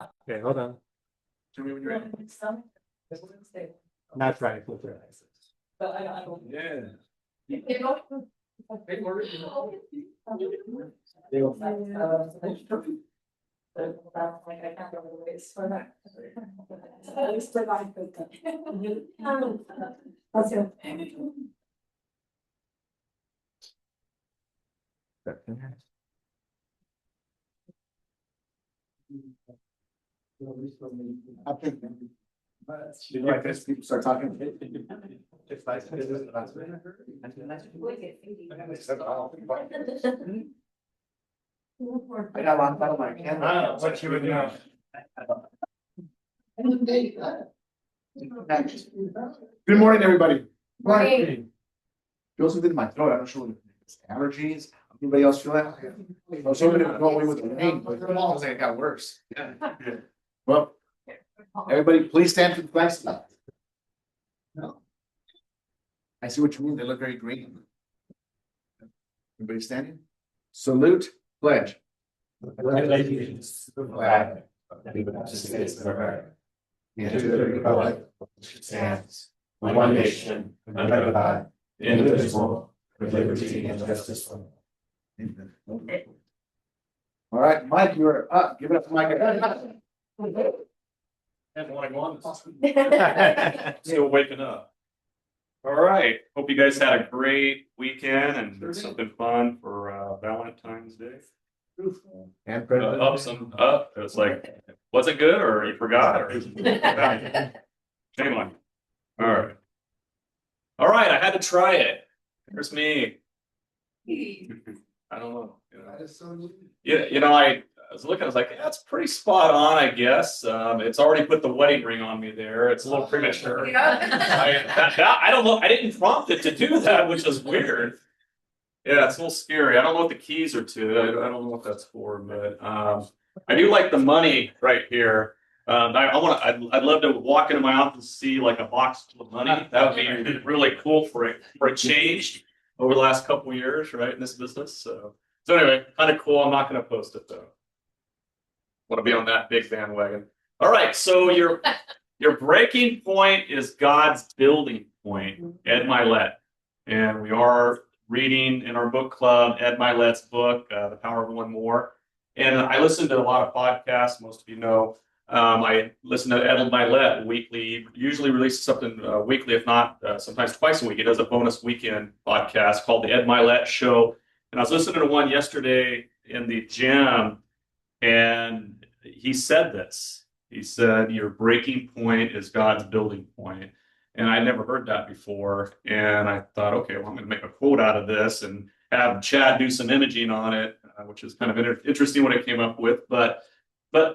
Okay, hold on. Tell me when you're ready. Not trying to filter. But I don't. Yeah. Did you like this? People start talking. It's nice. This is the last minute. I got a lot of my camera. What you would know. Good morning, everybody. Morning. Feels something in my throat. I'm not sure what it's allergies. Anybody else feel that? I was hoping it would go away with the rain, but it feels like it got worse. Yeah. Well, everybody, please stand for the flag. No. I see what you mean. They look very green. Everybody standing? Salute, pledge. Allegiance to the flag of the United States of America, and to the republic which stands one nation under God, indivisible, with liberty and justice for all. All right, Mike, you're up. Give it up to Mike. Still waking up. All right. Hope you guys had a great weekend and did something fun for Valentine's Day. And Up. It was like, was it good or you forgot or shame on you. All right. All right. I had to try it. Here's me. I don't know. Yeah, I was looking, I was like, yeah, that's pretty spot on, I guess. It's already put the wedding ring on me there. It's a little premature. I don't know. I didn't prompt it to do that, which is weird. Yeah, it's a little scary. I don't know what the keys are to. I don't know what that's for, but I do like the money right here. I'd love to walk into my office and see like a box full of money. That would be really cool for a change over the last couple of years, right, in this business. So anyway, kind of cool. I'm not going to post it though. Want to be on that big bandwagon. All right, so your breaking point is God's building point, Ed Milet, and we are reading in our book club Ed Milet's book, The Power of One More. And I listen to a lot of podcasts. Most of you know. I listen to Ed Milet weekly. Usually releases something weekly, if not sometimes twice a week. He does a bonus weekend podcast called The Ed Milet Show. And I was listening to one yesterday in the gym, and he said this. He said, your breaking point is God's building point. And I never heard that before. And I thought, okay, well, I'm going to make a quote out of this and have Chad do some imaging on it, which is kind of interesting what I came up with. But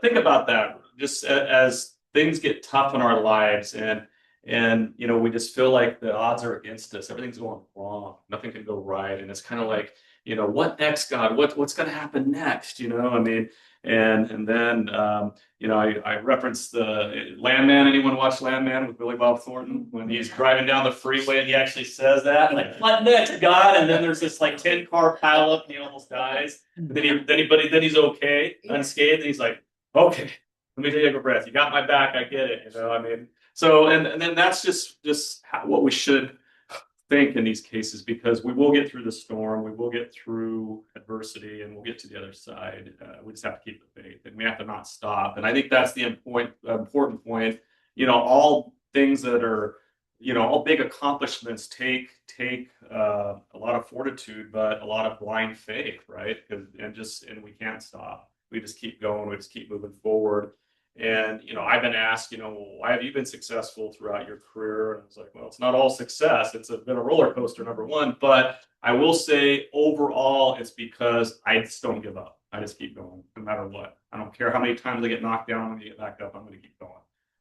think about that. Just as things get tough in our lives and we just feel like the odds are against us. Everything's going wrong. Nothing can go right. And it's kind of like, what next, God? What's going to happen next? I mean, and then I referenced the Landman. Anyone watch Landman with Billy Bob Thornton when he's driving down the freeway and he actually says that, like, what next, God? And then there's this like 10-car pileup and he almost dies. And then he's okay, unscathed, and he's like, okay, let me take a breath. You got my back. I get it. I mean, so and then that's just what we should think in these cases, because we will get through the storm, we will get through adversity, and we'll get to the other side. We just have to keep the faith, and we have to not stop. And I think that's the important point. All things that are, all big accomplishments take a lot of fortitude, but a lot of blind faith, right? And we can't stop. We just keep going. We just keep moving forward. And, I've been asked, why have you been successful throughout your career? And I was like, well, it's not all success. It's been a roller coaster, number one. But I will say overall, it's because I just don't give up. I just keep going no matter what. I don't care how many times I get knocked down. I'm going to get back up. I'm going to keep going.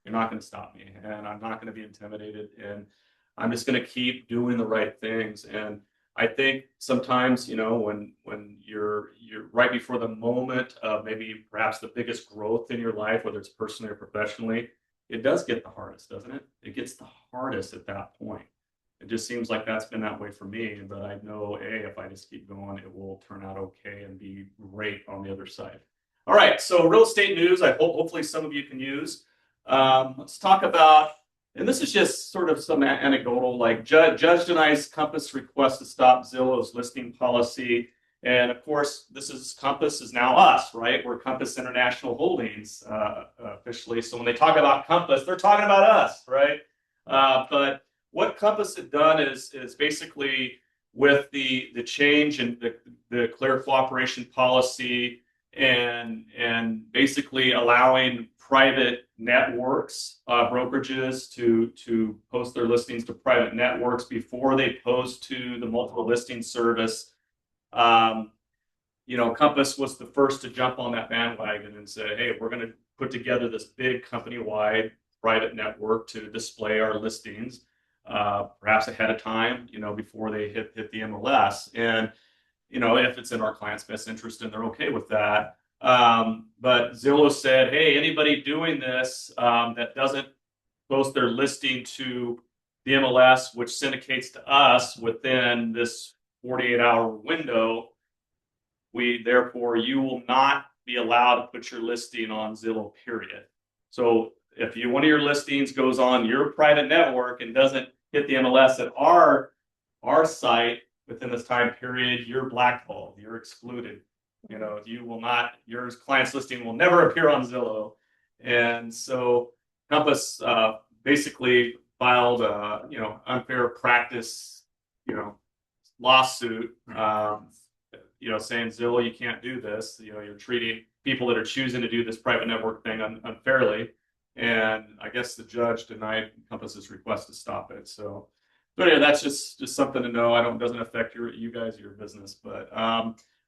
You're not going to stop me. And I'm not going to be intimidated. And I'm just going to keep doing the right things. And I think sometimes, when you're right before the moment of maybe perhaps the biggest growth in your life, whether it's personally or professionally, it does get the hardest, doesn't it? It gets the hardest at that point. It just seems like that's been that way for me. But I know, if I just keep going, it will turn out okay and be great on the other side. All right, so real estate news. Hopefully some of you can use. Let's talk about, and this is just sort of some anecdotal. Like judge denies Compass request to stop Zillow's listing policy, and of course, Compass is now us, right? We're Compass International Holdings officially. So when they talk about Compass, they're talking about us, right? But what Compass had done is basically with the change in the clear cooperation policy and basically allowing private networks, brokerages to post their listings to private networks before they post to the multiple listing service. Compass was the first to jump on that bandwagon and say, hey, we're going to put together this big company-wide private network to display our listings, perhaps ahead of time, before they hit the MLS. And if it's in our client's best interest and they're okay with that. But Zillow said, hey, anybody doing this that doesn't post their listing to the MLS, which syndicates to us within this 48-hour window, therefore you will not be allowed to put your listing on Zillow, period. So if one of your listings goes on your private network and doesn't hit the MLS at our site within this time period, you're blackballed, you're excluded. You will not, your client's listing will never appear on Zillow. And so Compass basically filed unfair practice, lawsuit, saying Zillow, you can't do this. You're treating people that are choosing to do this private network thing unfairly. And I guess the judge denied Compass's request to stop it. So anyway, that's just something to know. Doesn't affect you guys, your business. But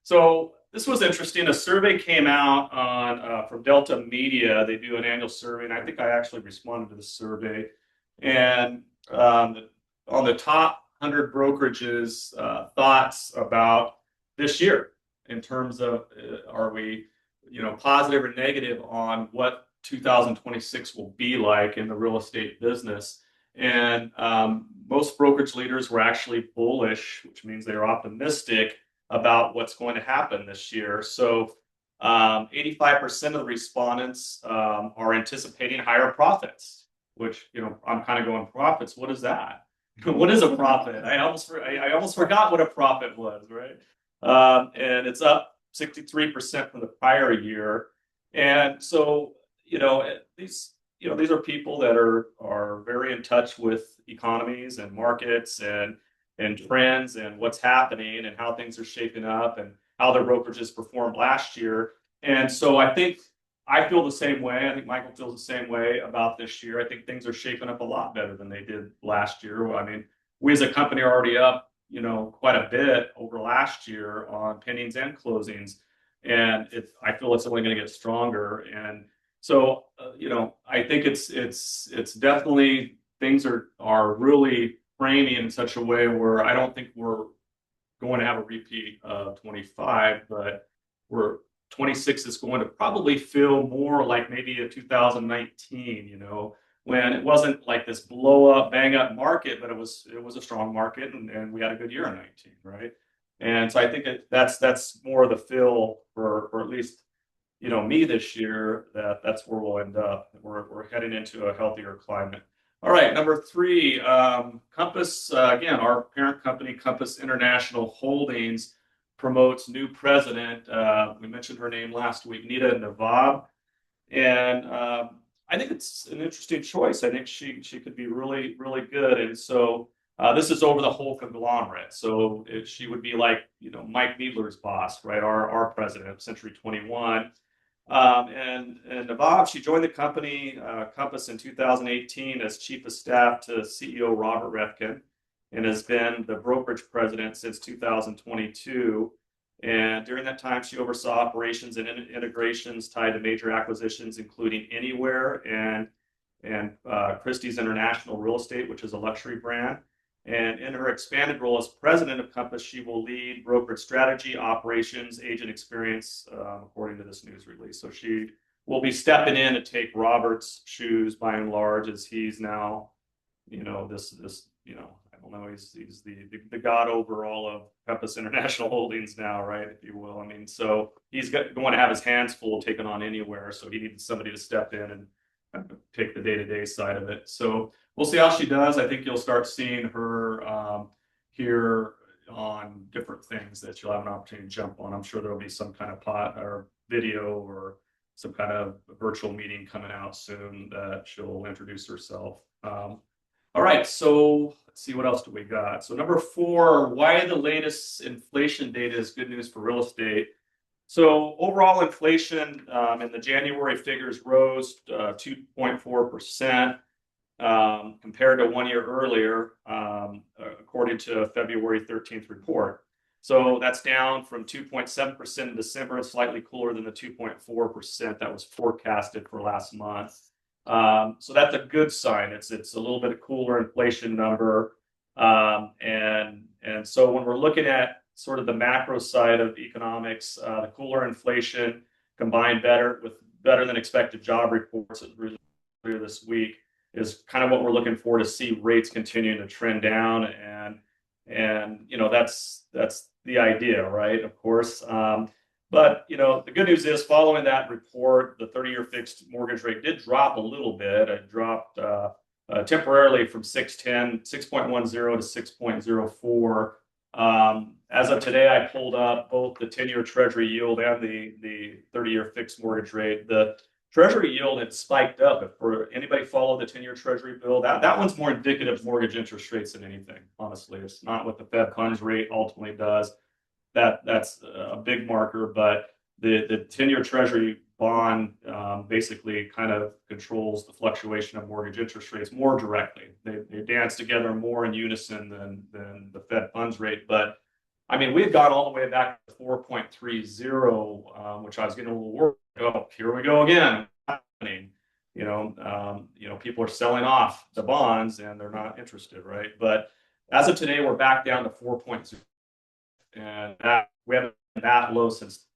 so this was interesting. A survey came out from Delta Media. They do an annual survey, and I think I actually responded to the survey. And on the top 100 brokerages, thoughts about this year in terms of are we, positive or negative on what 2026 will be like in the real estate business. And most brokerage leaders were actually bullish, which means they are optimistic about what's going to happen this year. So 85% of the respondents are anticipating higher profits, which, I'm kind of going, profits, what is that? What is a profit? I almost forgot what a profit was, right? And it's up 63% from the prior year. And so, these are people that are very in touch with economies and markets and trends and what's happening and how things are shaping up and how their brokerages performed last year. And so I think I feel the same way. I think Michael feels the same way about this year. I think things are shaping up a lot better than they did last year. I mean, we as a company are already up, quite a bit over last year on pendings and closings. And I feel it's only going to get stronger. And so, I think it's definitely things are really framing in such a way where I don't think we're going to have a repeat of 25, but 26 is going to probably feel more like maybe a 2019, when it wasn't like this blow up, bang up market, but it was a strong market and we had a good year in 19, right? And so I think that's more of the feel for at least, me this year, that's where we'll end up. We're heading into a healthier climate. All right, number 3, Compass, again, our parent company, Compass International Holdings, promotes new president. We mentioned her name last week, Nita Nawab. And I think it's an interesting choice. I think she could be really, really good. And so this is over the whole conglomerate. So she would be like, Mike Needler's boss, right? Our president of Century 21. And Nawab, she joined the company, Compass, in 2018 as chief of staff to CEO Robert Reffkin, and has been the brokerage president since 2022. And during that time, she oversaw operations and integrations tied to major acquisitions, including Anywhere and Christie's International Real Estate, which is a luxury brand. And in her expanded role as president of Compass, she will lead brokerage strategy, operations, agent experience, according to this news release. So she will be stepping in to take Robert's shoes by and large, as he's now, Well, no, he's the god over all of Peppus International Holdings now, right? If you will. I mean, so he's going to have his hands full taken on anywhere. So he needs somebody to step in and take the day-to-day side of it. So we'll see how she does. I think you'll start seeing her here on different things that you'll have an opportunity to jump on. I'm sure there'll be some kind of pot or video or some kind of virtual meeting coming out soon that she'll introduce herself. All right, so let's see, what else do we got? So number 4, why the latest inflation data is good news for real estate. So overall inflation in the January figures rose 2.4% compared to 1 year earlier, according to a February 13th report. So that's down from 2.7% in December and slightly cooler than the 2.4% that was forecasted for last month. So that's a good sign. It's a little bit of cooler inflation number. And so when we're looking at sort of the macro side of economics, the cooler inflation combined with better than expected job reports earlier this week is kind of what we're looking for to see rates continuing to trend down. And you know, that's the idea, right? Of course. But you know, the good news is following that report, the 30-year fixed mortgage rate did drop a little bit. It dropped temporarily from 6.10 to 6.04. As of today, I pulled up both the 10-year Treasury yield and the 30-year fixed mortgage rate. The Treasury yield had spiked up. If anybody followed the 10-year Treasury bill, that one's more indicative of mortgage interest rates than anything. Honestly, it's not what the Fed funds rate ultimately does. That's a big marker, but the 10-year Treasury bond basically kind of controls the fluctuation of mortgage interest rates more directly. They dance together more in unison than the Fed funds rate. But I mean, we've gone all the way back to 4.30, which I was getting a little worried. Oh, here we go again. You know, people are selling off the bonds and they're not interested, right? But as of today, we're back down to 4.0. And we haven't been that low since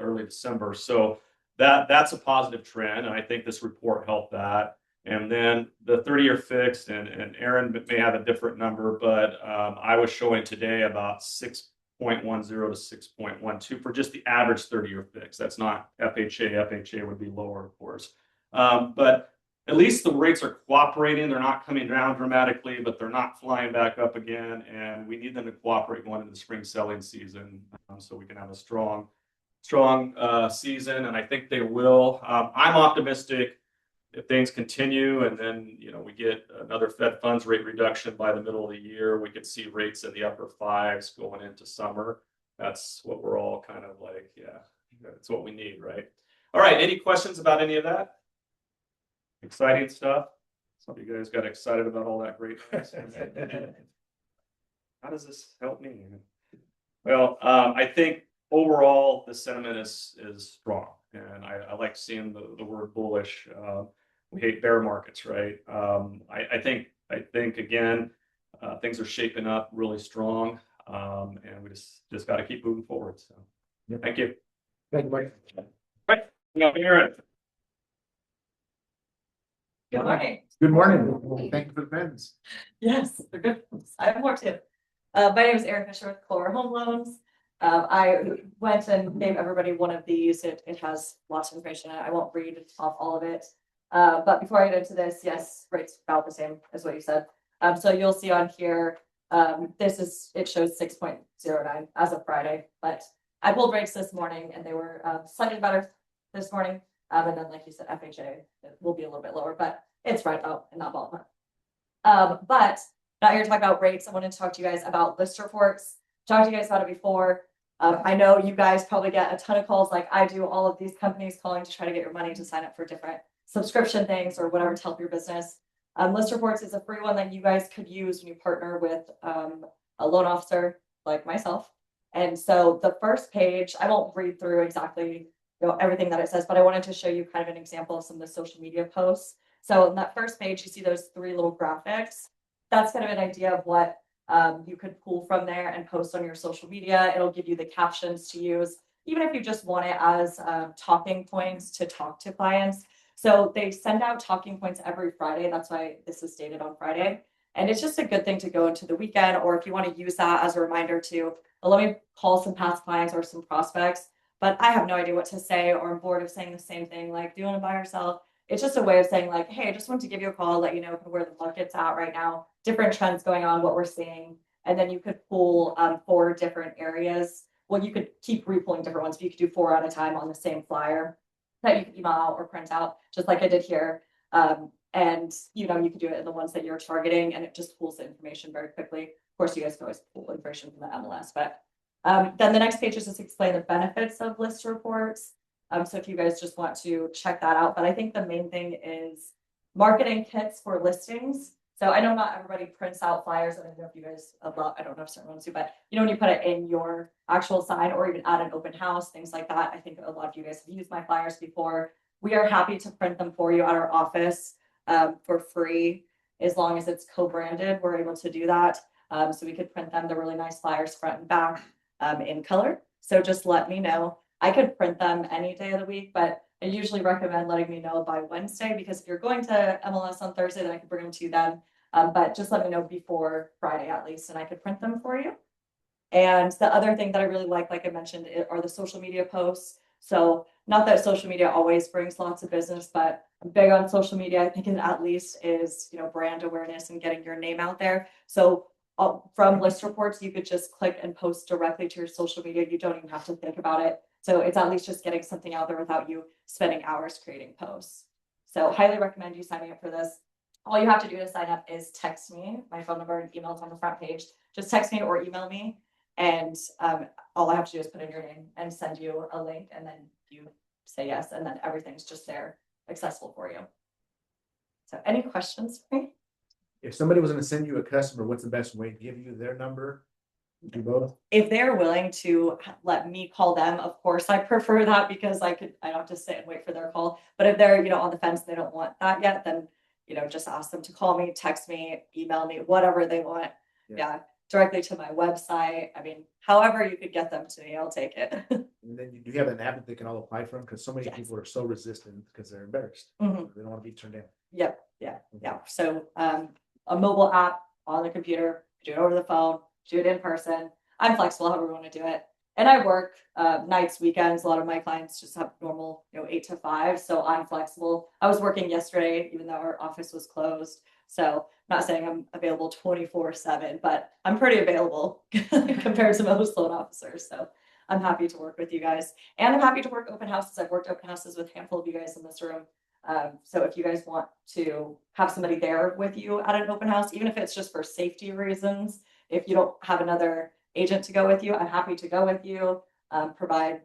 early December. So that's a positive trend, and I think this report helped that. And then the 30-year fixed, and Aaron may have a different number, but I was showing today about 6.10 to 6.12 for just the average 30-year fix. That's not FHA. FHA would be lower, of course. But at least the rates are cooperating. They're not coming down dramatically, but they're not flying back up again. And we need them to cooperate going into the spring selling season so we can have a strong season. And I think they will. I'm optimistic if things continue and then, we get another Fed funds rate reduction by the middle of the year, we could see rates in the upper 5s going into summer. That's what we're all kind of like, yeah, that's what we need, right? All right. Any questions about any of that? Exciting stuff. Some of you guys got excited about all that great news. How does this help me? Well, I think overall the sentiment is strong, and I like seeing the word bullish. We hate bear markets, right? I think again, things are shaping up really strong, and we just got to keep moving forward. So, Yep. Thank you. Thank you, Mike. Right. Now, Aaron. Good morning. Good morning. Thank you for the pens. Yes, they're good. I have more too. My name is Erin Fisher with Clover Home Loans. I went and gave everybody one of these. It has lots of information. I won't read off all of it. But before I get into this, yes, rates about the same as what you said. So you'll see on here, it shows 6.09 as of Friday, but I pulled rates this morning and they were slightly better this morning. And then, like you said, FHA it will be a little bit lower, but it's right about in that ballpark. But not here to talk about rates. I wanted to talk to you guys about list reports. Talked to you guys about it before. I know you guys probably get a ton of calls like I do, all of these companies calling to try to get your money to sign up for different subscription things or whatever to help your business. List reports is a free one that you guys could use when you partner with a loan officer like myself. And so the first page, I won't read through exactly everything that it says, but I wanted to show you kind of an example of some of the social media posts. So on that first page, you see those 3 little graphics. That's kind of an idea of what you could pull from there and post on your social media. It'll give you the captions to use, even if you just want it as talking points to talk to clients. So they send out talking points every Friday. That's why this is stated on Friday. And it's just a good thing to go into the weekend, or if you want to use that as a reminder to, let me call some past clients or some prospects, but I have no idea what to say, or I'm bored of saying the same thing, like, do you want to buy or sell? It's just a way of saying like, hey, I just wanted to give you a call, let you know where the market's at right now, different trends going on, what we're seeing. And then you could pull 4 different areas. Well, you could keep repulling different ones, but you could do 4 at a time on the same flyer that you can email out or print out, just like I did here. And you could do it in the ones that you're targeting, and it just pulls the information very quickly. Of course, you guys can always pull information from the MLS, but then the next page is just explain the benefits of list reports. So if you guys just want to check that out, but I think the main thing is marketing kits for listings. So I know not everybody prints out flyers. I don't know if you guys, I don't know if certain ones do, but when you put it in your actual sign or even at an open house, things like that. I think a lot of you guys have used my flyers before. We are happy to print them for you at our office for free, as long as it's co-branded. We're able to do that. So we could print them. They're really nice flyers front and back in color. So just let me know. I could print them any day of the week, but I usually recommend letting me know by Wednesday, because if you're going to MLS on Thursday, then I can bring them to you then. But just let me know before Friday at least, and I could print them for you. And the other thing that I really like I mentioned, are the social media posts. So not that social media always brings lots of business, but I'm big on social media. I think it at least is, brand awareness and getting your name out there. So from list reports, you could just click and post directly to your social media. You don't even have to think about it. So it's at least just getting something out there without you spending hours creating posts. So highly recommend you signing up for this. All you have to do to sign up is text me. My phone number and email is on the front page. Just text me or email me. And all I have to do is put in your name and send you a link, and then you say yes, and then everything's just there accessible for you. So any questions for me? If somebody was going to send you a customer, what's the best way? Give you their number? Do both? If they're willing to let me call them, of course, I prefer that, because I don't have to sit and wait for their call. But if they're, on the fence, they don't want that yet, then, just ask them to call me, text me, email me, whatever they want. Yeah. Directly to my website. I mean, however you could get them to me, I'll take it. And then do you have an app that they can all apply from? Because so many people are so resistant because they're embarrassed. They don't want to be turned down. Yep. Yeah. So a mobile app on the computer, do it over the phone, do it in person. I'm flexible however we want to do it. And I work nights, weekends. A lot of my clients just have normal, 8 to 5. So I'm flexible. I was working yesterday, even though our office was closed. So I'm not saying I'm available 24/7, but I'm pretty available compared to most loan officers. So I'm happy to work with you guys, and I'm happy to work open houses. I've worked open houses with a handful of you guys in this room. So if you guys want to have somebody there with you at an open house, even if it's just for safety reasons, if you don't have another agent to go with you, I'm happy to go with you, provide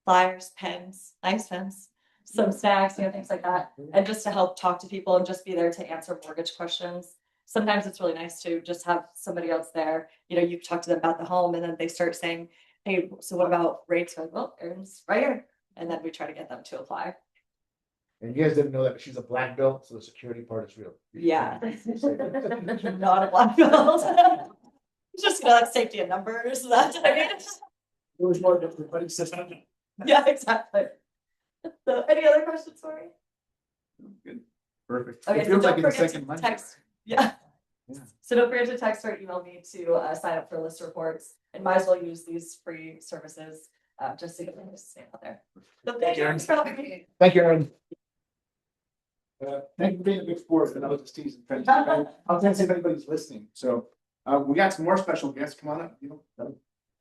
flyers, pens, nice pens, some snacks, things like that. And just to help talk to people and just be there to answer mortgage questions. Sometimes it's really nice to just have somebody else there. You talk to them about the home, and then they start saying, hey, so what about rates? Like, well, Erin's right here. And then we try to get them to apply. And you guys didn't know that, but she's a black belt, so the security part is real. Yeah. Not a black belt. Just, that's safety in numbers. That's It was more different, but it's just. Yeah, exactly. So any other questions for me? Good. Perfect. Okay, It so feels don't like it's the forget second to Monday. text. Yeah. Yeah. So don't forget to text or email me to sign up for list reports, and might as well use these free services just to get them to stay out there. So thank you for having me. Thank you, Erin. Thank you for being a big sport, and I was just teasing. I'll tell you if anybody's listening. So we got some more special guests. Come on up.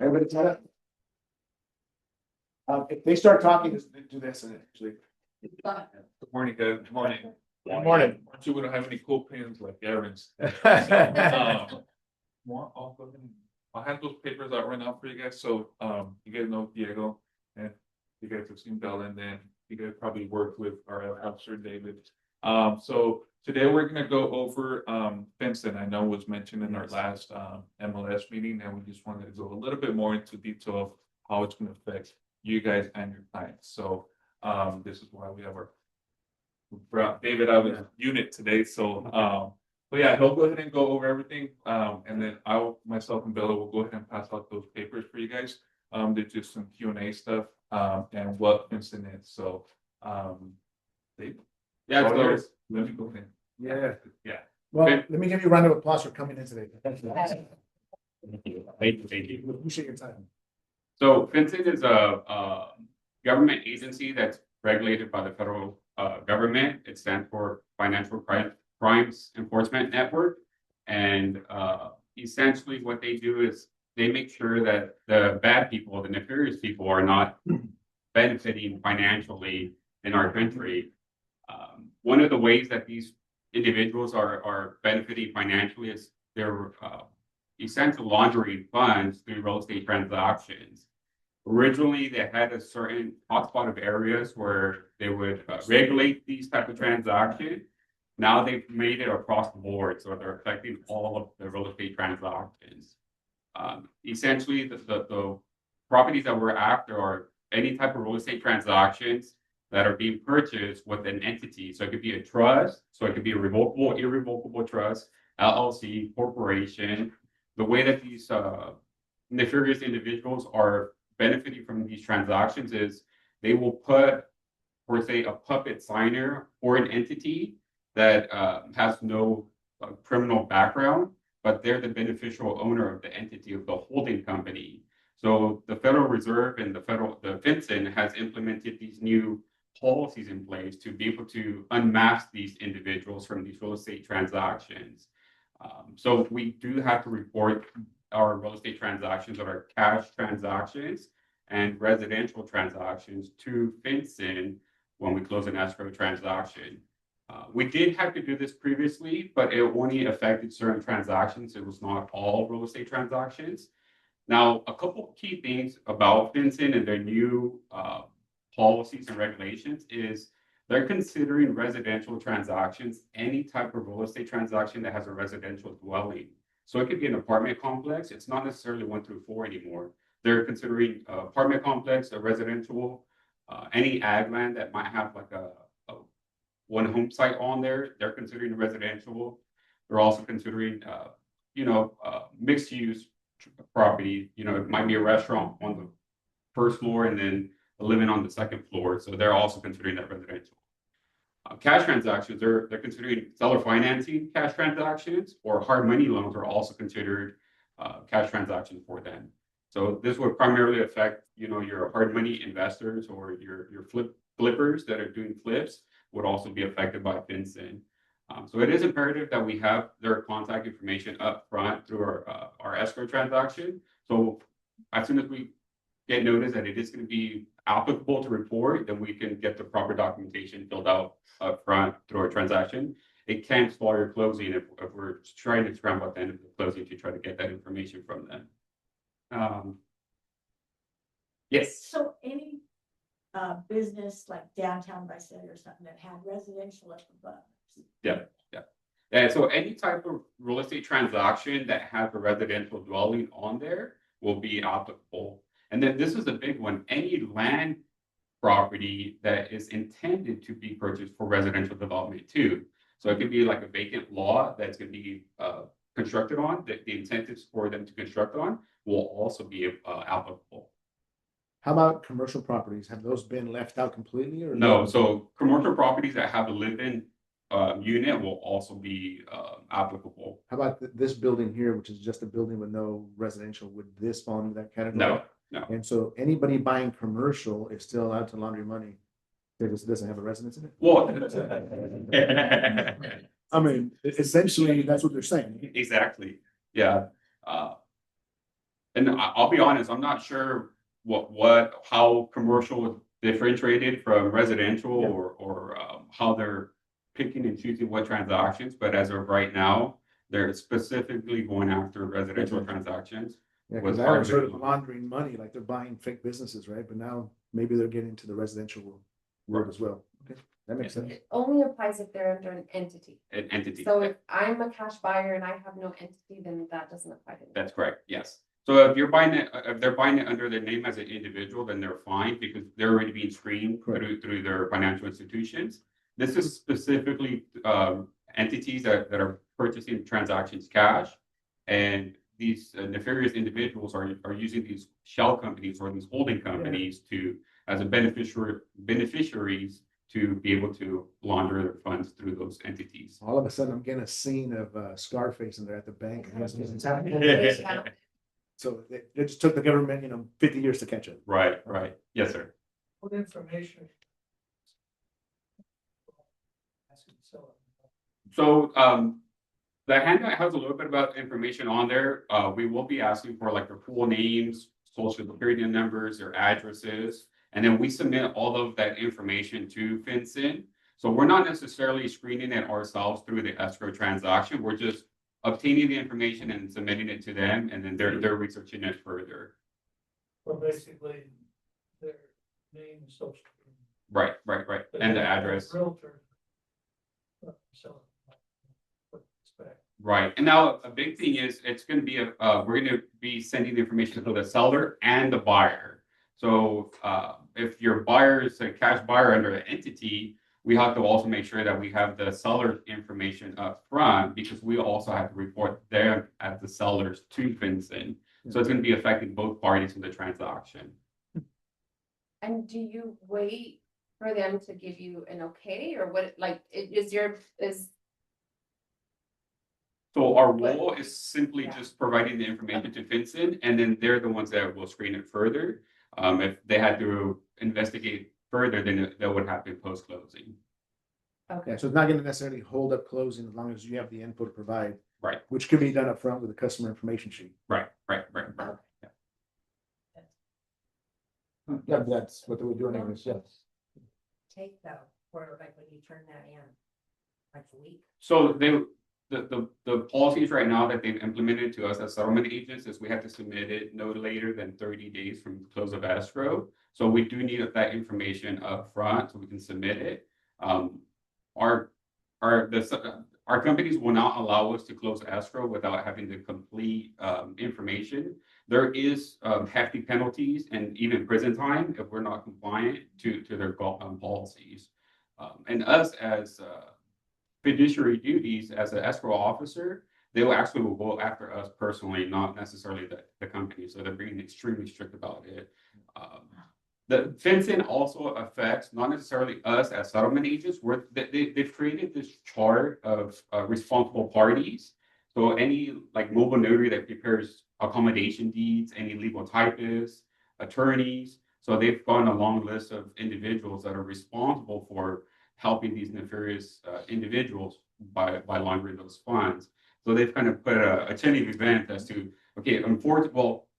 Everybody turn up. If they start talking, just do this and actually. Good morning, guys. Good morning. Good morning. Aren't you gonna have any cool pins like Aaron's? I'll have those papers out right now for you guys. So you guys know Diego, and you guys have seen Bella, and then you guys probably worked with our officer David. So today we're gonna go over fencing. I know was mentioned in our last MLS meeting, and we just wanted to go a little bit more into detail of how it's gonna affect you guys and your clients. So this is why we have our brought David out of his unit today. So but yeah, he'll go ahead and go over everything. And then myself and Bella will go ahead and pass out those papers for you guys. There's just some Q&A stuff and what fencing is. So Dave. Yeah, so let me go in. Yeah. Yeah. Well, Okay. let me give you a round of applause for coming in today. Thank you. Thank you. Appreciate your time. So FinCEN is a government agency that's regulated by the federal government. It stands for Financial Crimes Enforcement Network. And essentially what they do is they make sure that the bad people, the nefarious people, are not benefiting financially in our country. One of the ways that these individuals are benefiting financially is they're essentially laundering funds through real estate transactions. Originally, they had a certain hotspot of areas where they would regulate these type of transactions. Now they've made it across the board, so they're affecting all of the real estate transactions. Essentially, the properties that we're after are any type of real estate transactions that are being purchased with an entity. So it could be a trust, so it could be a revocable, irrevocable trust, LLC, corporation. The way that these nefarious individuals are benefiting from these transactions is they will put, or say, a puppet signer or an entity that has no criminal background, but they're the beneficial owner of the entity of the holding company. So the Federal Reserve and the FinCEN has implemented these new policies in place to be able to unmask these individuals from these real estate transactions. So we do have to report our real estate transactions that are cash transactions and residential transactions to FinCEN when we close an escrow transaction. We did have to do this previously, but it only affected certain transactions. It was not all real estate transactions. Now, a couple of key things about FinCEN and their new policies and regulations is they're considering residential transactions any type of real estate transaction that has a residential dwelling. So it could be an apartment complex. It's not necessarily 1 through 4 anymore. They're considering apartment complex, a residential, any ag land that might have like a one home site on there. They're considering residential. They're also considering, mixed use property. It might be a restaurant on the first floor and then a living on the second floor. So they're also considering that residential. Cash transactions, they're considering seller financing cash transactions, or hard money loans are also considered cash transactions for them. So this would primarily affect, your hard money investors or your flippers that are doing flips would also be affected by FinCEN. So it is imperative that we have their contact information up front through our escrow transaction. So as soon as we get notice that it is going to be applicable to report, then we can get the proper documentation filled out up front through our transaction. It can stall your closing if we're trying to scramble at the end of the closing to try to get that information from them. Yes. So any business like downtown Visalia or something that had residential at the bottom. Yeah. So any type of real estate transaction that has a residential dwelling on there will be applicable. And then this is a big one. Any land property that is intended to be purchased for residential development too. So it could be like a vacant lot that's going to be constructed on, that the incentives for them to construct on will also be applicable. How about commercial properties? Have those been left out completely or no? So commercial properties that have a live-in unit will also be applicable. How about this building here, which is just a building with no residential? Would this fall into that category? No. And so anybody buying commercial is still allowed to launder money. It just doesn't have a residence in it. Well, I mean, essentially, that's what they're saying. Exactly. Yeah. And I'll be honest, I'm not sure how commercial is differentiated from residential, Yeah. or how they're picking and choosing what transactions, but as of right now, they're specifically going after residential transactions. Yeah, because I always heard of laundering money, like they're buying fake businesses, right? But now maybe they're getting into the residential world as well. Okay, that makes sense. It only applies if they're under an entity. An entity. So if I'm a cash buyer and I have no entity, then that doesn't apply to me. That's correct. Yes. So if they're buying it under their name as an individual, then they're fine because they're already being screened through their financial institutions. This is specifically entities that are purchasing transactions cash, and these nefarious individuals are using these shell companies or these holding companies as a beneficiaries to be able to launder their funds through those entities. All of a sudden, I'm getting a scene of Scarface and they're at the bank. So it just took the government, 50 years to catch it. Right, right. Yes, sir. What information? So the handout has a little bit about information on there. We will be asking for like their full names, social security numbers, their addresses, and then we submit all of that information to FinCEN. So we're not necessarily screening it ourselves through the escrow transaction. We're just obtaining the information and submitting it to them, and then they're researching it further. Well, basically, their name and social. Right. And the address. Realtor. Right. And now a big thing is it's going to be we're going to be sending the information to the seller and the buyer. So if your buyer is a cash buyer under an entity, we have to also make sure that we have the seller's information up front, because we also have to report them as the sellers to FinCEN. So it's going to be affecting both parties in the transaction. And do you wait for them to give you an okay, or what, like, So our role is simply just providing the information to FinCEN, and then they're the ones that will screen it further. If they had to investigate further, then that would happen post-closing. Okay. Yeah, so it's not going to necessarily hold up closing as long as you have the input to provide. Right. Which can be done up front with a customer information sheet. Right. Yeah, that's what we're doing anyways, yes. Take though, for like when you turn that in, like a week. So the policies right now that they've implemented to us as settlement agents is we have to submit it no later than 30 days from the close of escrow. So we do need that information up front so we can submit it. Our companies will not allow us to close escrow without having the complete information. There is hefty penalties and even prison time if we're not compliant to their policies. And us as fiduciary duties as an escrow officer, they will go after us personally, not necessarily the company. So they're being extremely strict about it. The FinCEN also affects not necessarily us as settlement agents. They've created this chart of responsible parties. So any like mobile notary that prepares accommodation deeds, any legal typists, attorneys. So they've gone a long list of individuals that are responsible for helping these nefarious individuals by laundering those funds. So they've kind of put a chain of events as to, okay,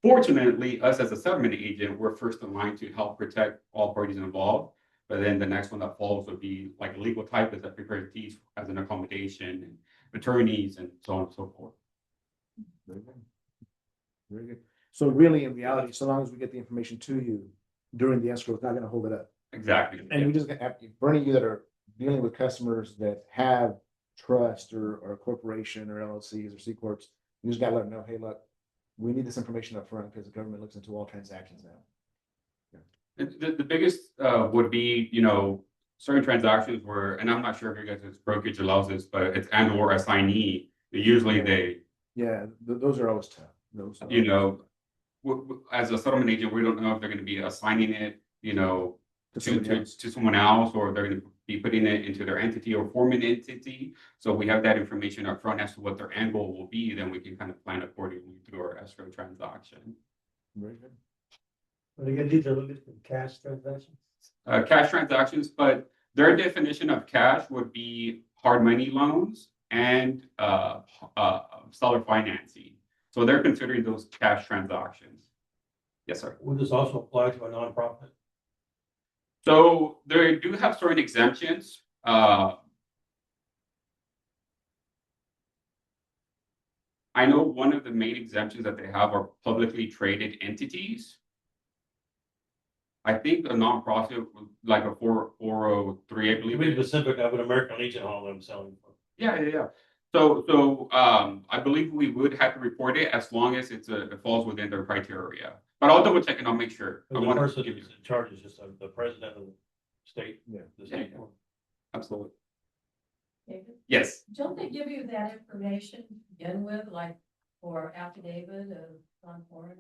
fortunately, us as a settlement agent, we're first in line to help protect all parties involved. But then the next one that follows would be like legal typists that prepare deeds as an accommodation, and attorneys, and so on and so forth. Very good. Very good. So really, in reality, so long as we get the information to you during the escrow, it's not going to hold it up. Exactly. And we just have, for any of you that are dealing with customers that have trust or a corporation or LLCs or C corps, you just got to let them know, hey, look, we need this information up front because the government looks into all transactions now. The biggest would be, certain transactions where, and I'm not sure if your guys' brokerage allows this, but it's and/or assignee. Usually they, those are always tough. Those, as a settlement agent, we don't know if they're going to be assigning it, to someone else, or they're going to be putting it into their entity or forming an entity. So we have that information up front as to what their end goal will be. Then we can kind of plan accordingly through our escrow transaction. Very good. But again, these are limited to cash transactions. Cash transactions, but their definition of cash would be hard money loans and seller financing. So they're considering those cash transactions. Yes, sir. Would this also apply to a nonprofit? So they do have certain exemptions. I know one of the main exemptions that they have are publicly traded entities. I think a nonprofit, like a 403, I believe. To be specific, I have an American Legion Hall I'm selling for. Yeah. So I believe we would have to report it as long as it falls within their criteria. But I'll double check and I'll make sure. The person who's in charge is just the president of the state. Yeah. The state. Absolutely. David, Yes. don't they give you that information to begin with, like for affidavit of on foreign?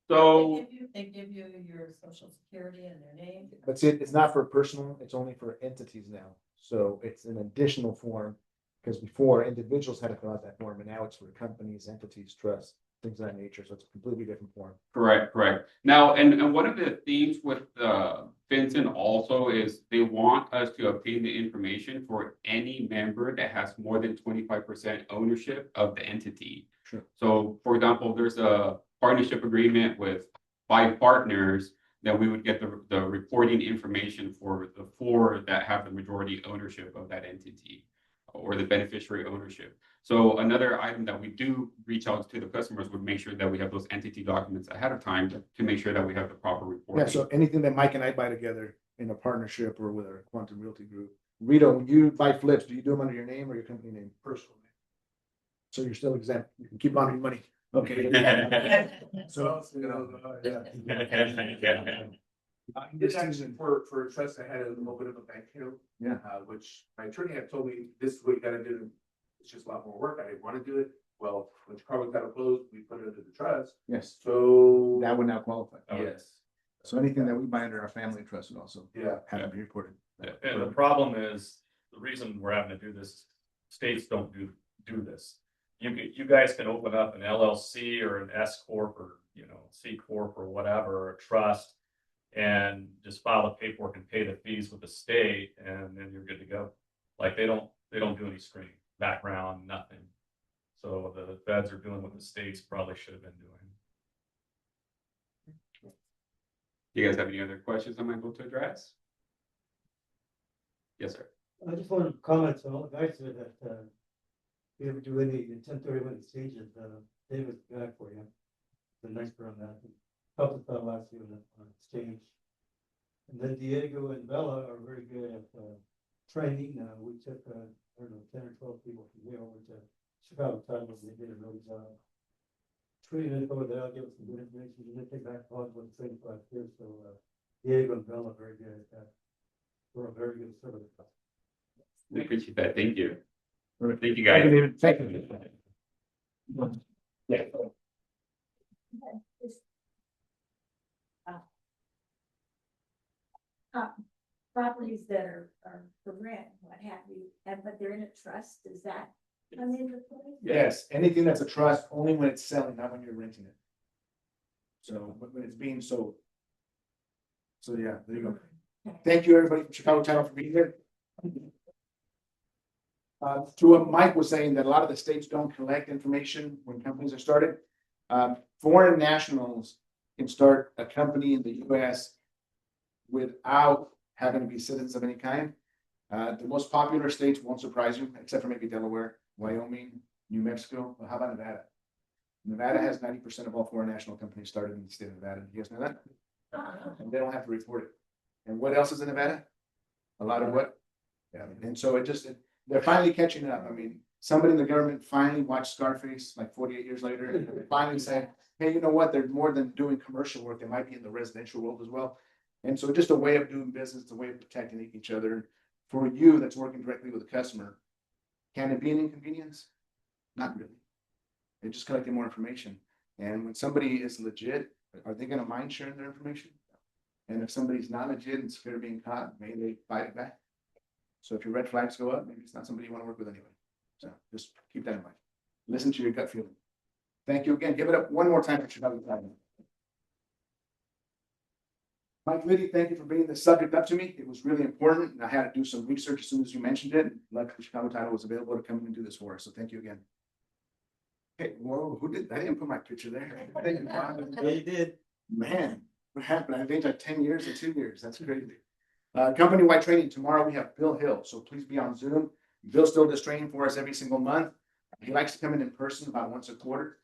So, They give you your social security and their name. That's it. It's not for personal, it's only for entities now. So it's an additional form. Because before individuals had to fill out that form and now it's for companies, entities, trusts, things of that nature. So it's a completely different form. Correct, correct. Now, and one of the themes with Vincent also is they want us to obtain the information for any member that has more than 25% ownership of the entity. Sure. So, for example, there's a partnership agreement with 5 partners, then we would get the reporting information for the 4 that have the majority ownership of that entity or the beneficiary ownership. So another item that we do reach out to the customers would make sure that we have those entity documents ahead of time to make sure that we have the proper reporting. Yeah, so anything that Mike and I buy together in a partnership or with our Quantum Realty group. Rita, when you buy flips, do you do them under your name or your company name? Personal name. So you're still exempt. You can keep laundering money. Okay. So, This action for trust, I had a little bit of a bank account. Yeah. Which my attorney had told me, this is what you gotta do. It's just a lot more work. I didn't wanna do it. Well, when Chicago got closed, we put it under the trust. yes, So. that would now qualify. Yes. So anything that we buy under our family trust would also Yeah. have to be reported. And the problem is, the reason we're having to do this, states don't do this. You guys can open up an LLC or an S corp or, C corp or whatever, or a trust. And just file the paperwork and pay the fees with the state, and then you're good to go. Like they don't do any screening, background, nothing. So the feds are doing what the states probably should have been doing. You guys have any other questions I'm able to address? Yes, sir. I just wanted to comment on all the guys there that, if you ever do any 1031 exchanges, David's the guy for you. The nice firm that helped us out last year on exchange. And then Diego and Bella are very good at, training. We took, I don't know, 10 or 12 people from here over to Chicago Title, and they did a really job. Training us over there, I'll give us some good information, and they take back on what the training for us here. So, Diego and Bella are very good at that. We're a very good service. I appreciate that. Thank you. Perfect. Thank you, guys. Thank you. Yeah. Properties that are for rent, what have you, but they're in a trust, does that come into play? Yes, anything that's a trust, only when it's selling, not when you're renting it. So, but when it's being sold. So, yeah, there you go. Thank you, everybody from Chicago Title for being here. To what Mike was saying, that a lot of the states don't collect information when companies are started. Foreign nationals can start a company in the US without having to be citizens of any kind. The most popular states won't surprise you, except for maybe Delaware, Wyoming, New Mexico. Well, how about Nevada? Nevada has 90% of all foreign national companies started in the state of Nevada. You guys know that? And they don't have to report it. And what else is in Nevada? A lot of what? Yeah, and so they're finally catching up. I mean, somebody in the government finally watched Scarface like 48 years later, and they're finally saying, hey, you know what? They're more than doing commercial work. They might be in the residential world as well. And so just a way of doing business, it's a way of protecting each other. For you that's working directly with the customer, can it be an inconvenience? Not really. They're just collecting more information. And when somebody is legit, are they going to mind sharing their information? And if somebody's not legit and scared of being caught, maybe they fight it back. So if your red flags go up, maybe it's not somebody you want to work with anyway. So just keep that in mind. Listen to your gut feeling. Thank you again. Give it up one more time for Chicago Title. Mike Liddy, thank you for bringing this subject up to me. It was really important, and I had to do some research as soon as you mentioned it. Luckily, Chicago Title was available to come in and do this for us, so thank you again. Hey, whoa, who did? I didn't put my picture there. Yeah, you did. Man, what happened? I've aged like 10 years or 2 years. That's crazy. Company-wide training. Tomorrow we have Bill Hill, so please be on Zoom. Bill still does training for us every single month. He likes to come in person about once a quarter.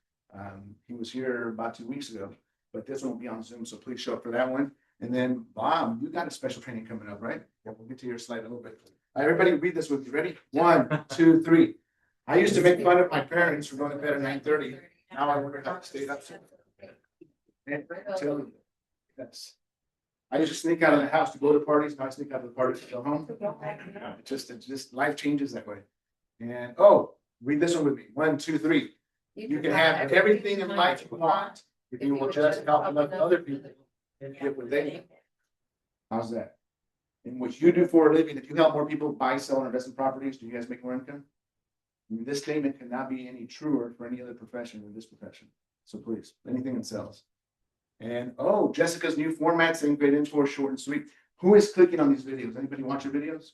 He was here about 2 weeks ago, but this one will be on Zoom, so please show up for that one. And then, Bob, you got a special training coming up, right? Yeah, we'll get to your slide in a little bit. Everybody read this with me. Ready? 1, 2, 3. I used to make fun of my parents for going to bed at 9:30. Now I wonder how I stayed up so late. And I'm telling you, yes. I used to sneak out of the house to go to parties. Now I sneak out of the parties to go home. It just life changes that way. And read this one with me. 1, 2, 3. You can have everything in life you want If you will just help enough other people and get what they need. How's that? And what you do for a living, if you help more people buy, sell, and invest in properties, do you guys make more income? I mean, this statement cannot be any truer for any other profession than this profession. So please, anything that sells. And oh, Jessica's new format, saying great info, short and sweet. Who is clicking on these videos? Anybody watch your videos?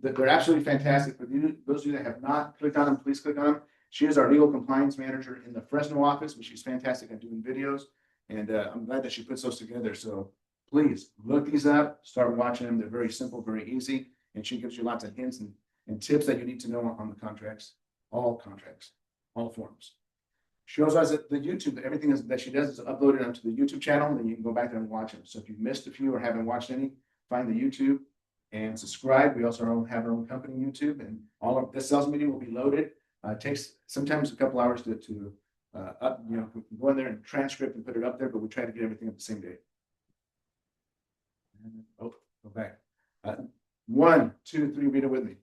They're absolutely fantastic. For you, those of you that have not clicked on them, please click on them. She is our legal compliance manager in the Fresno office, but she's fantastic at doing videos. And I'm glad that she puts those together. So please look these up, start watching them. They're very simple, very easy. And she gives you lots of hints and tips that you need to know on the contracts, all forms. She also has the YouTube, everything that she does is uploaded onto the YouTube channel, and you can go back there and watch them. So if you've missed a few or haven't watched any, find the YouTube and subscribe. We also have our own company YouTube, and all of this sales meeting will be loaded. It takes sometimes a couple hours to up, go in there and transcript and put it up there, but we try to get everything up the same day. Oh, go back. 1, 2, 3, read it with me.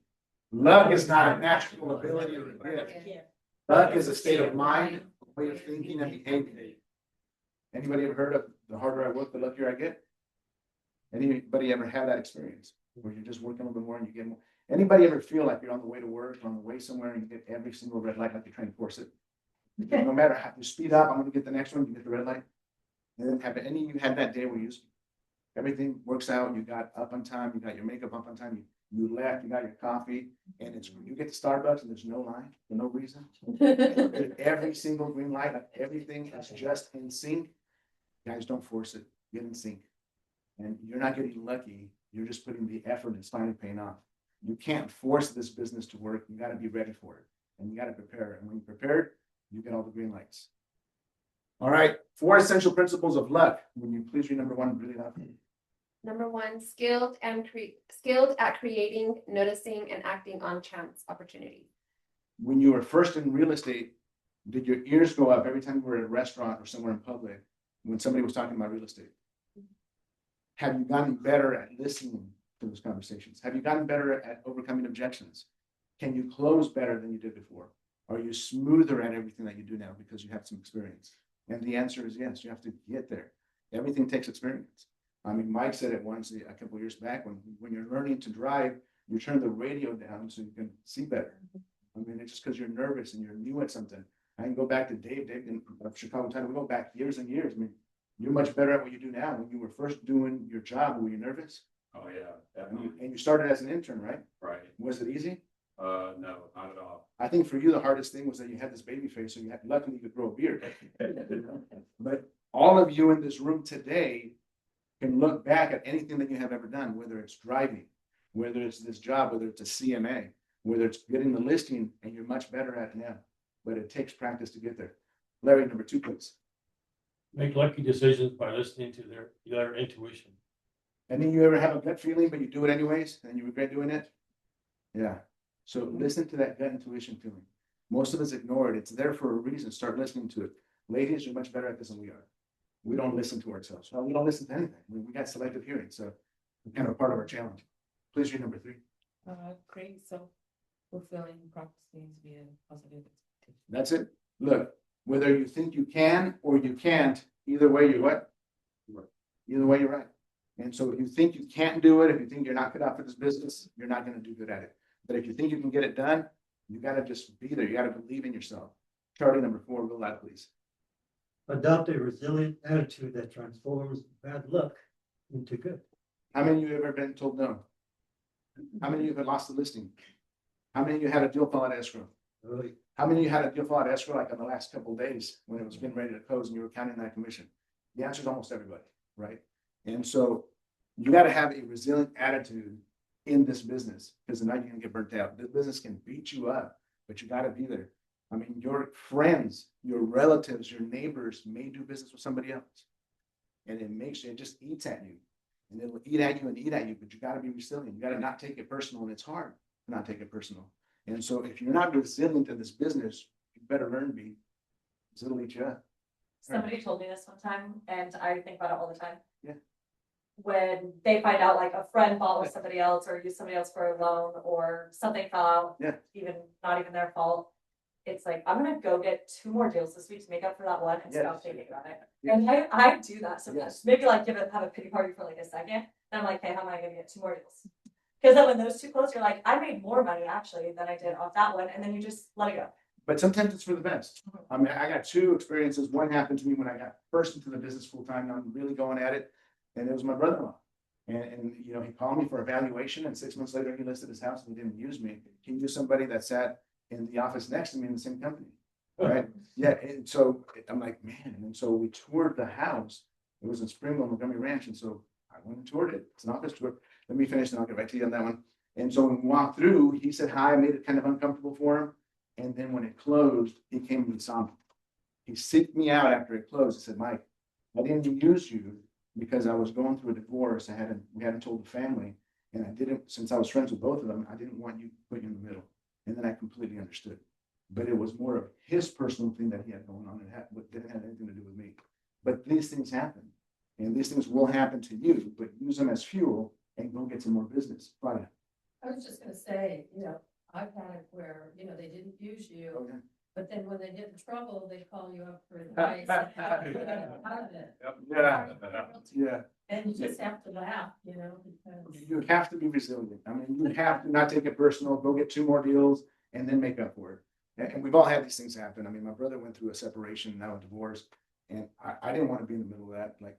Luck is not a natural ability or a gift. Luck is a state of mind, a way of thinking and behaving. Anybody ever heard of the harder I work, the luckier I get? Anybody ever have that experience where you're just working a little bit more and you get more? Anybody ever feel like you're on the way to work, on the way somewhere, and you get every single red light like you're trying to force it? No matter how you speed up, I'm going to get the next one, you get the red light. And then have any of you had that day where everything works out, you got up on time, you got your makeup up on time, you left, you got your coffee, and you get to Starbucks and there's no line for no reason. Every single green light, everything is just in sync. Guys, don't force it. Get in sync. And you're not getting lucky. You're just putting the effort and it's finally paying off. You can't force this business to work. You got to be ready for it. And you got to prepare. And when you're prepared, you get all the green lights. All right. 4 essential principles of luck. Will you please read number 1 really loud? Number 1, skilled at creating, noticing, and acting on chance opportunities. When you were first in real estate, did your ears go up every time you were at a restaurant or somewhere in public when somebody was talking about real estate? Have you gotten better at listening to those conversations? Have you gotten better at overcoming objections? Can you close better than you did before? Are you smoother at everything that you do now because you have some experience? And the answer is yes, you have to get there. Everything takes experience. I mean, Mike said it once a couple of years back, when you're learning to drive, you turn the radio down so you can see better. I mean, it's just because you're nervous and you're new at something. I can go back to Dave in Chicago time. We go back years and years. I mean, you're much better at what you do now. When you were first doing your job, were you nervous? Oh, yeah, definitely. And you started as an intern, right? Right. Was it easy? No, not at all. I think for you, the hardest thing was that you had this baby face, so luckily you could grow a beard. But all of you in this room today can look back at anything that you have ever done, whether it's driving, whether it's this job, whether it's a CMA, whether it's getting the listing, and you're much better at it now. But it takes practice to get there. Larry, number 2, please. Make lucky decisions by listening to their intuition. And then you ever have a gut feeling, but you do it anyways, and you regret doing it? Yeah. So listen to that gut intuition feeling. Most of us ignore it. It's there for a reason. Start listening to it. Ladies, you're much better at this than we are. We don't listen to ourselves. Well, we don't listen to anything. We got selective hearing, so it's kind of part of our challenge. Please read number 3. Create self-fulfilling prophecies via positive expectations. That's it. Look, whether you think you can or you can't, either way, you're what? Either way, you're right. And so if you think you can't do it, if you think you're not good out for this business, you're not going to do good at it. But if you think you can get it done, you got to just be there. You got to believe in yourself. Charlie, number 4, real loud, please. Adopt a resilient attitude that transforms bad luck into good. How many of you have ever been told no? How many of you have lost the listing? How many of you had a deal fall out of escrow? Really? How many of you had a deal fall out of escrow like in the last couple of days when it was getting ready to close and you were counting that commission? The answer is almost everybody, right? And so you got to have a resilient attitude in this business because then you're going to get burnt out. The business can beat you up, but you got to be there. I mean, your friends, your relatives, your neighbors may do business with somebody else. And it just eats at you. And it'll eat at you and eat at you, but you got to be resilient. You got to not take it personal, and it's hard to not take it personal. And so if you're not resilient in this business, you better learn to be, because it'll eat you up. Somebody told me this one time, and I think about it all the time. Yeah. When they find out like a friend bought with somebody else or used somebody else for a loan or something fell out, Yeah. even not even their fault. it's like, I'm gonna go get 2 more deals this week to make up for that one and stop Yes. thinking about it. Yes. And I do that sometimes, Yes. maybe like have a pity party for like a second, and I'm like, hey, how am I gonna get 2 more deals? Cause then when those 2 close, you're like, I made more money actually than I did off that one, and then you just let it go. But sometimes it's for the best. I mean, I got 2 experiences. One happened to me when I got first into the business full time. I'm really going at it. And it was my brother-in-law. And you know, he called me for a valuation, and 6 months later, he listed his house and he didn't use me. He used somebody that sat in the office next to me in the same company. Right? Yeah. And so I'm like, man. And so we toured the house. It was in Springville, Montgomery Ranch. And so I went and toured it. It's an office tour. Let me finish and I'll get back to you on that one. And so when we walked through, he said hi. I made it kind of uncomfortable for him. And then when it closed, he came and saw me. He seeked me out after it closed. He said, Mike, I didn't use you because I was going through a divorce. We hadn't told the family. And I didn't, since I was friends with both of them, I didn't want you to put you in the middle. And then I completely understood. But it was more of his personal thing that he had going on. It didn't have anything to do with me. But these things happen. And these things will happen to you, but use them as fuel and go get some more business. Fine. I was just gonna say, I've had it where, they didn't use you, Okay. but then when they get in trouble, they call you up for advice. And how to get out of it. Yeah. Yeah. And you just have to laugh, because. You have to be resilient. I mean, you have to not take it personal, go get 2 more deals and then make up for it. And we've all had these things happen. I mean, my brother went through a separation, now a divorce, and I didn't want to be in the middle of that. Like,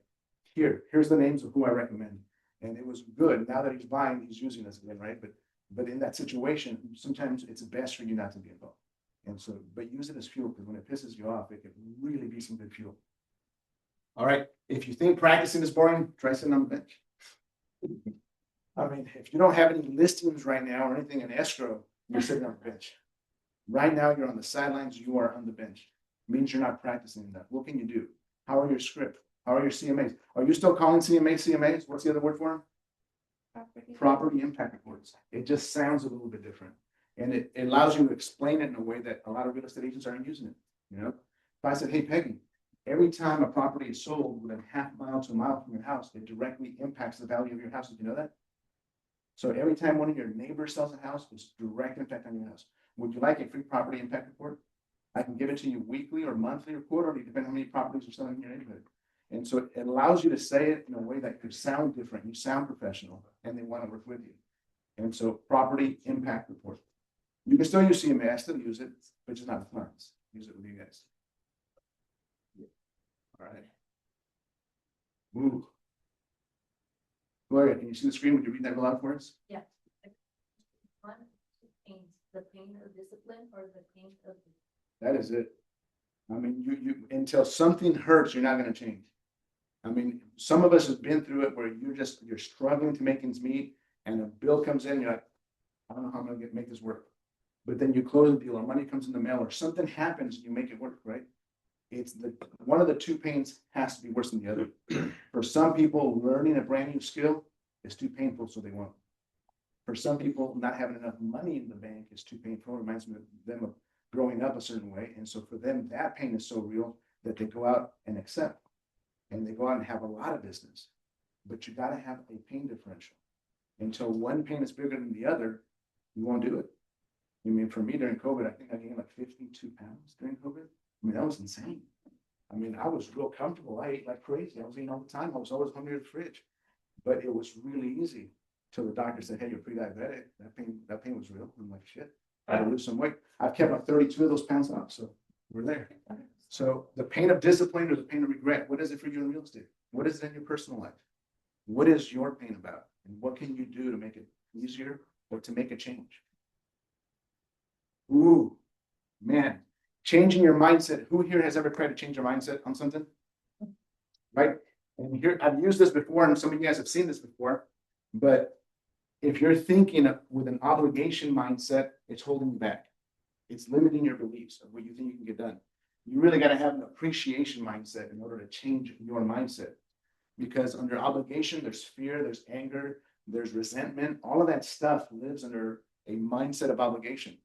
here's the names of who I recommend. And it was good. Now that he's buying, he's using us again, right? But in that situation, sometimes it's best for you not to be involved. And so, but use it as fuel, because when it pisses you off, it can really be some good fuel. All right. If you think practicing is boring, try sitting on the bench. I mean, if you don't have any listings right now or anything in escrow, you're sitting on the bench. Right now, you're on the sidelines, you are on the bench. It means you're not practicing enough. What can you do? How are your scripts? How are your CMAs? Are you still calling CMAs? What's the other word for them? Property impact reports. It just sounds a little bit different. And it allows you to explain it in a way that a lot of real estate agents aren't using it. If I said, hey, Peggy, every time a property is sold within half a mile to a mile from your house, it directly impacts the value of your house. Did you know that? So every time one of your neighbors sells a house, it's direct impact on your house. Would you like a free property impact report? I can give it to you weekly or monthly or quarterly, depending on how many properties are selling in your neighborhood. And so it allows you to say it in a way that could sound different. You sound professional and they want to work with you. And so property impact report. You can still use CMA, I still use it, but just not with clients. Use it with you guys. All right. Ooh. Gloria, can you see the screen? Would you read that aloud for us? Yeah. One, the pain of discipline or the pain of. That is it. I mean, you until something hurts, you're not going to change. I mean, some of us have been through it where you're struggling to make ends meet, and a bill comes in, you're like, I don't know how I'm going to make this work. But then you close the deal, or money comes in the mail, or something happens, and you make it work, right? It's one of the 2 pains has to be worse than the other. For some people, learning a brand new skill is too painful, so they won't. For some people, not having enough money in the bank is too painful. It reminds them of growing up a certain way. And so for them, that pain is so real that they go out and accept. And they go out and have a lot of business. But you got to have a pain differential. Until one pain is bigger than the other, you won't do it. I mean, for me during COVID, I think I gained like 52 pounds during COVID. I mean, that was insane. I mean, I was real comfortable. I ate like crazy. I was eating all the time. I was always hungry at the fridge. But it was really easy till the doctor said, hey, you're pre-diabetic. That pain was real. I'm like, shit, I had to lose some weight. I've kept like 32 of those pounds off. So we're there. So the pain of discipline or the pain of regret, what is it for you in real estate? What is it in your personal life? What is your pain about? And what can you do to make it easier or to make a change? Ooh, man, changing your mindset. Who here has ever tried to change your mindset on something? Right? And here, I've used this before, and some of you guys have seen this before, but if you're thinking with an obligation mindset, it's holding you back. It's limiting your beliefs of what you think you can get done. You really got to have an appreciation mindset in order to change your mindset. Because under obligation, there's fear, there's anger, there's resentment. All of that stuff lives under a mindset of obligation.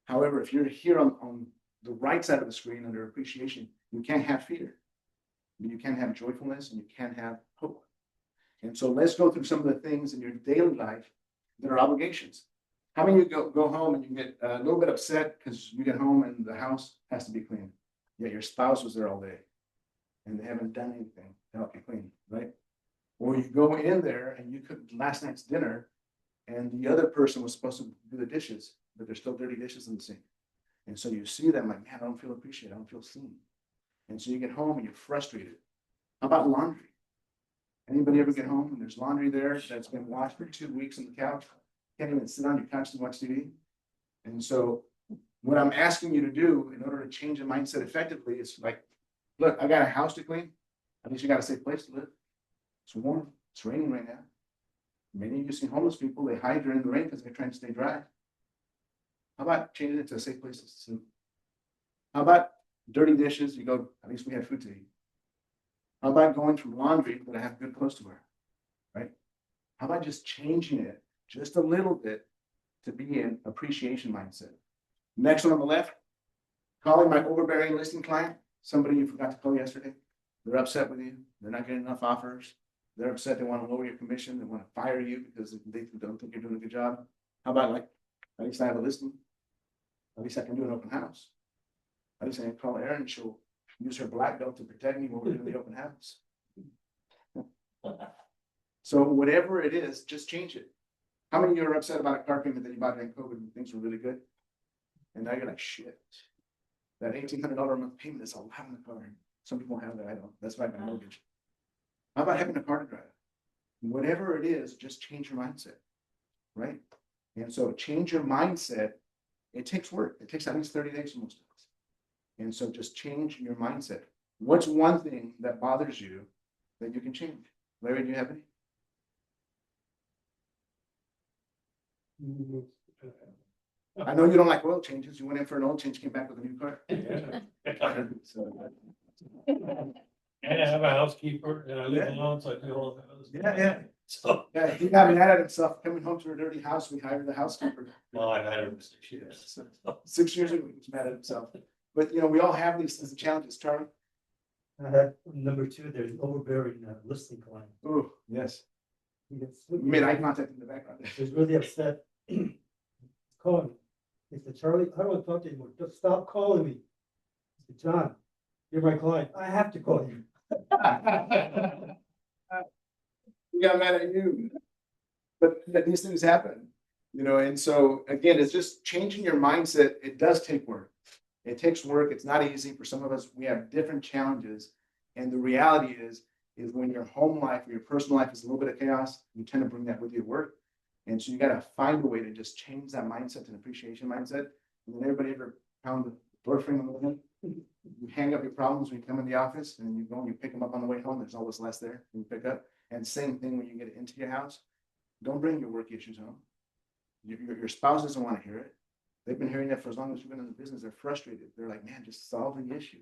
However, if you're here on the right side of the screen under appreciation, you can't have fear. You can't have joyfulness and you can't have hope. And so let's go through some of the things in your daily life that are obligations. How many of you go home and you get a little bit upset because you get home and the house has to be clean? Yet your spouse was there all day and they haven't done anything to help you clean, right? Or you go in there and you cooked last night's dinner and the other person was supposed to do the dishes, but there's still dirty dishes in the sink. And so you see them like, man, I don't feel appreciated. I don't feel seen. And so you get home and you're frustrated. How about laundry? Anybody ever get home and there's laundry there that's been washed for 2 weeks on the couch? Can't even sit on your couch to watch TV. And so what I'm asking you to do in order to change the mindset effectively is like, look, I got a house to clean. At least you got a safe place to live. It's warm. It's raining right now. Many of you see homeless people, they hide during the rain because they're trying to stay dry. How about changing it to a safe place to sleep? How about dirty dishes? You go, at least we have food to eat. How about going from laundry, but I have good clothes to wear, right? How about just changing it just a little bit to be an appreciation mindset? Next one on the left, calling my overbearing listing client, somebody you forgot to call yesterday. They're upset with you. They're not getting enough offers. They're upset. They want to lower your commission. They want to fire you because they don't think you're doing a good job. How about like, at least I have a listing. At least I can do an open house. At least I can call Erin. She'll use her black belt to protect me when we're doing the open house. So whatever it is, just change it. How many of you are upset about a car payment that you bought during COVID and things were really good? And now you're like, shit, that $1,800 a month payment is a lot on the car. Some people have that, I don't. That's why I have a mortgage. How about having a car to drive? Whatever it is, just change your mindset, right? And so change your mindset. It takes work. It takes at least 30 days for most of us. And so just change your mindset. What's one thing that bothers you that you can change? Larry, do you have any? I know you don't like oil changes. You went in for an oil change, came back with a new car. So, And I have a housekeeper and I live alone, so I do all the. yeah. So. Yeah, he got mad at himself coming home to a dirty house. We hired the housekeeper. Well, I've had her for 6 years. So, 6 years ago, he was mad at himself. But we all have these as challenges, Charlie. Number 2, there's overbearing listing client. Oh, yes. He gets. You made eye contact in the background. He's really upset. Calling me. He said, Charlie, I don't want to talk to you anymore. Just stop calling me. I said, John, you're my client. I have to call you. We got mad at you. But these things happen, and so again, it's just changing your mindset. It does take work. It takes work. It's not easy. For some of us, we have different challenges. And the reality is when your home life or your personal life is a little bit of chaos, you tend to bring that with you to work. And so you got to find a way to just change that mindset to an appreciation mindset. And then everybody ever pound the door frame a little bit? You hang up your problems when you come in the office and you go and you pick them up on the way home. There's always less there when you pick up. And same thing when you get into your house. Don't bring your work issues home. Your spouse doesn't want to hear it. They've been hearing that for as long as you've been in the business. They're frustrated. They're like, man, just solve the issue.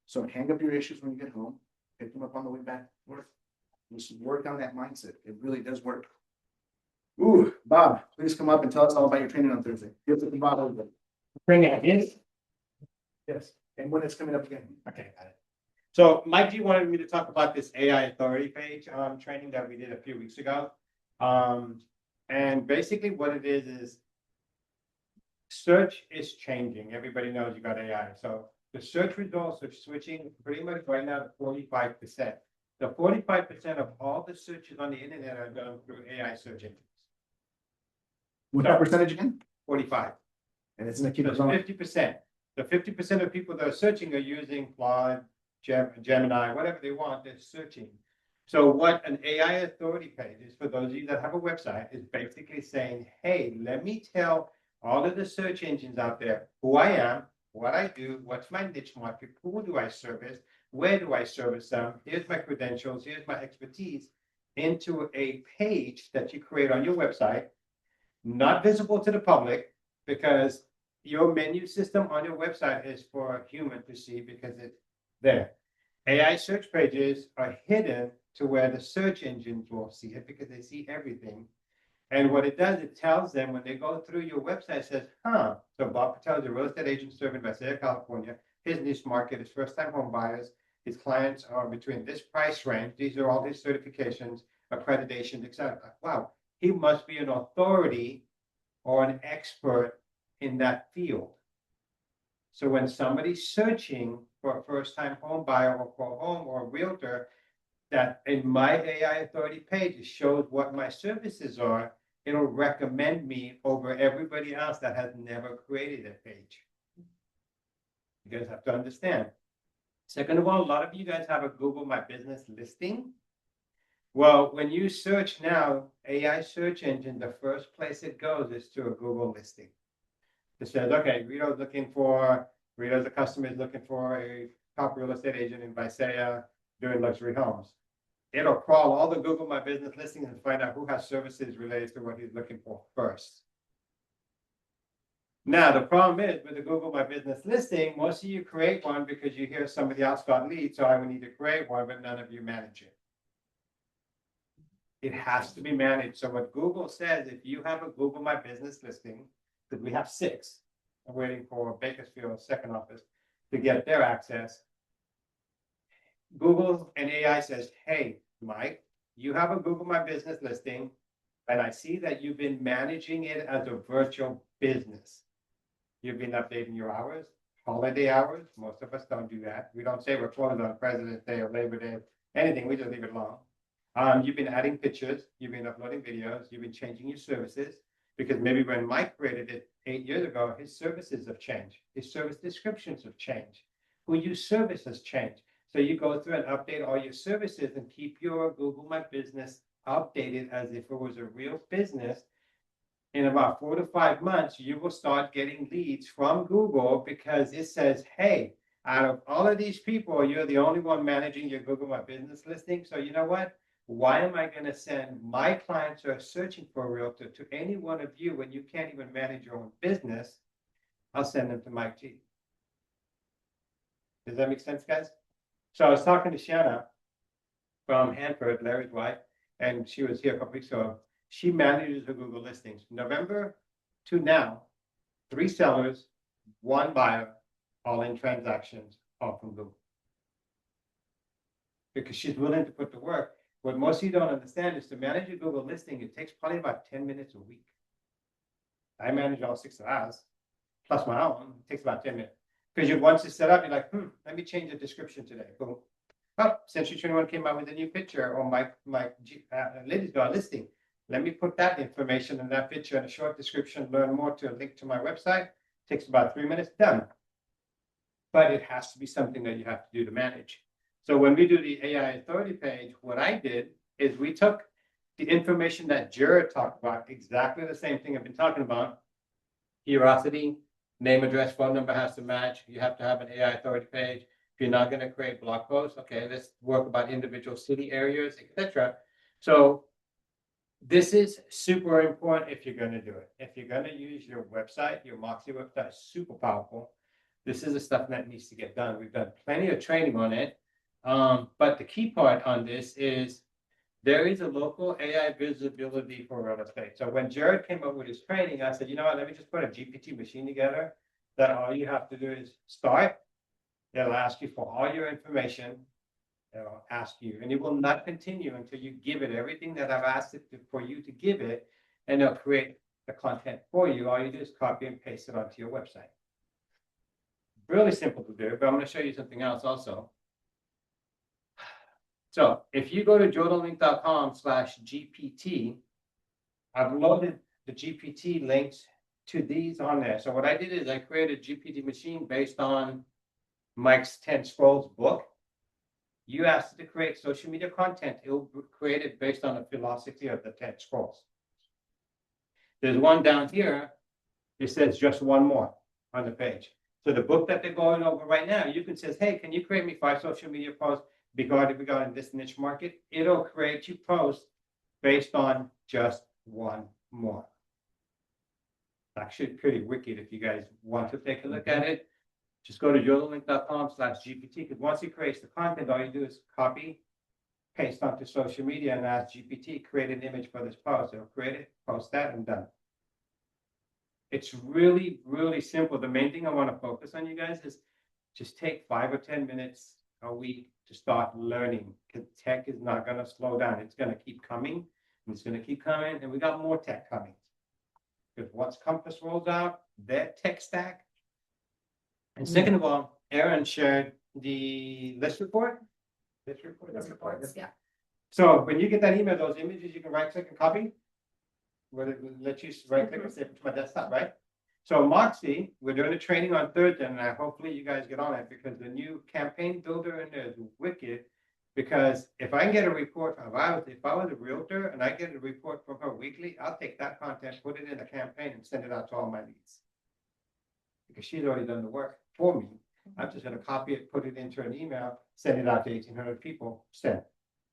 So hang up your issues when you get home. Pick them up on the way back to work. Just work on that mindset. It really does work. Ooh, Bob, please come up and tell us all about your training on Thursday. Give it to Bob. Training again? Yes, and when it's coming up again. Okay, got it. So Mike G wanted me to talk about this AI authority page training that we did a few weeks ago. And basically what it is search is changing. Everybody knows you got AI. So the search results are switching pretty much right now to 45%. The 45% of all the searches on the internet are done through AI search engines. What's that percentage again? 45. And it's gonna keep So it going. 50%. The 50% of people that are searching are using Claude, Gemini, whatever they want, they're searching. So what an AI authority page is, for those of you that have a website, is basically saying, hey, let me tell all of the search engines out there who I am, what I do, what's my niche market, who do I service, where do I service them, here's my credentials, here's my expertise, into a page that you create on your website, not visible to the public, because your menu system on your website is for a human to see because it's there. AI search pages are hidden to where the search engines will see it because they see everything. And what it does, it tells them when they go through your website, it says, so Bob Patel is a real estate agent serving Visalia, California. His niche market is first-time home buyers. His clients are between this price range. These are all his certifications, accreditations, etc. Wow, he must be an authority or an expert in that field. So when somebody's searching for a first-time home buyer or for a home or a realtor, that in my AI authority page, it shows what my services are. It'll recommend me over everybody else that has never created a page. You guys have to understand. Second of all, a lot of you guys have a Google My Business listing. Well, when you search now, AI search engine, the first place it goes is to a Google listing. It says, okay, Rita's the customer is looking for a top real estate agent in Visalia doing luxury homes. It'll crawl all the Google My Business listings and find out who has services related to what he's looking for first. Now, the problem is with the Google My Business listing, most of you create one because you hear somebody else got leads, so I would need to create one, but none of you manage it. It has to be managed. So what Google says, if you have a Google My Business listing, because we have 6, I'm waiting for Bakersfield's second office to get their access. Google and AI says, hey, Mike, you have a Google My Business listing, and I see that you've been managing it as a virtual business. You've been updating your hours, holiday hours. Most of us don't do that. We don't say we're closed on President's Day or Labor Day, anything, we just leave it alone. You've been adding pictures, you've been uploading videos, you've been changing your services, because maybe when Mike created it 8 years ago, his services have changed. His service descriptions have changed. Who you service has changed. So you go through and update all your services and keep your Google My Business updated as if it was a real business. In about 4 to 5 months, you will start getting leads from Google because it says, hey, out of all of these people, you're the only one managing your Google My Business listing. So you know what? Why am I going to send my clients who are searching for a realtor to any one of you when you can't even manage your own business? I'll send them to Mike G. Does that make sense, guys? So I was talking to Shanna from Hanford, Larry's wife, and she was here a couple weeks ago. She manages her Google listings. November to now, 3 sellers, 1 buyer, all in transactions, all from Google. Because she's willing to put the work. What most of you don't understand is to manage a Google listing, it takes probably about 10 minutes a week. I manage all 6 of ours, plus my own. It takes about 10 minutes. Because once it's set up, you're like, let me change the description today. Boom. Oh, Century 21 came out with a new picture, or my ladies got a listing. Let me put that information in that picture and a short description, learn more to a link to my website. Takes about 3 minutes, done. But it has to be something that you have to do to manage. So when we do the AI authority page, what I did is we took the information that Jared talked about, exactly the same thing I've been talking about. Curiosity, name, address, phone number has to match. You have to have an AI authority page. If you're not going to create blog posts, okay, let's work about individual city areas, etc. So this is super important if you're going to do it. If you're going to use your website, your Moxie website is super powerful. This is the stuff that needs to get done. We've done plenty of training on it. But the key part on this is there is a local AI visibility for real estate. So when Jared came up with his training, I said, you know what, let me just put a GPT machine together that all you have to do is start. It'll ask you for all your information. It'll ask you, and it will not continue until you give it everything that I've asked it for you to give it, and it'll create the content for you. All you do is copy and paste it onto your website. Really simple to do, but I'm going to show you something else also. So if you go to jordanlink.com/GPT, I've loaded the GPT links to these on there. So what I did is I created a GPT machine based on Mike's 10 Scrolls book. You asked it to create social media content. It will create it based on the philosophy of the 10 Scrolls. There's one down here. It says just one more on the page. So the book that they're going over right now, you can say, hey, can you create me 5 social media posts regarding this niche market? It'll create you posts based on just one more. Actually pretty wicked. If you guys want to take a look at it, just go to jordanlink.com/GPT, because once it creates the content, all you do is copy, paste onto social media and ask GPT, create an image for this post. It'll create it, post that, and done. It's really, really simple. The main thing I want to focus on, you guys, is just take 5 or 10 minutes a week to start learning, because tech is not going to slow down. It's going to keep coming, and it's going to keep coming, and we got more tech coming. Because once Compass rolls out their tech stack. And second of all, Aaron shared the list report. Reports, yeah. So when you get that email, those images, you can right click and copy. Will it let you right click and save it to my desktop, right? So Moxie, we're doing a training on Thursday, and hopefully you guys get on it because the new campaign builder in there is wicked. Because if I can get a report, if I was a realtor and I get a report from her weekly, I'll take that content, put it in a campaign and send it out to all my leads. Because she's already done the work for me. I'm just gonna copy it, put it into an email, send it out to 1,800 people, send.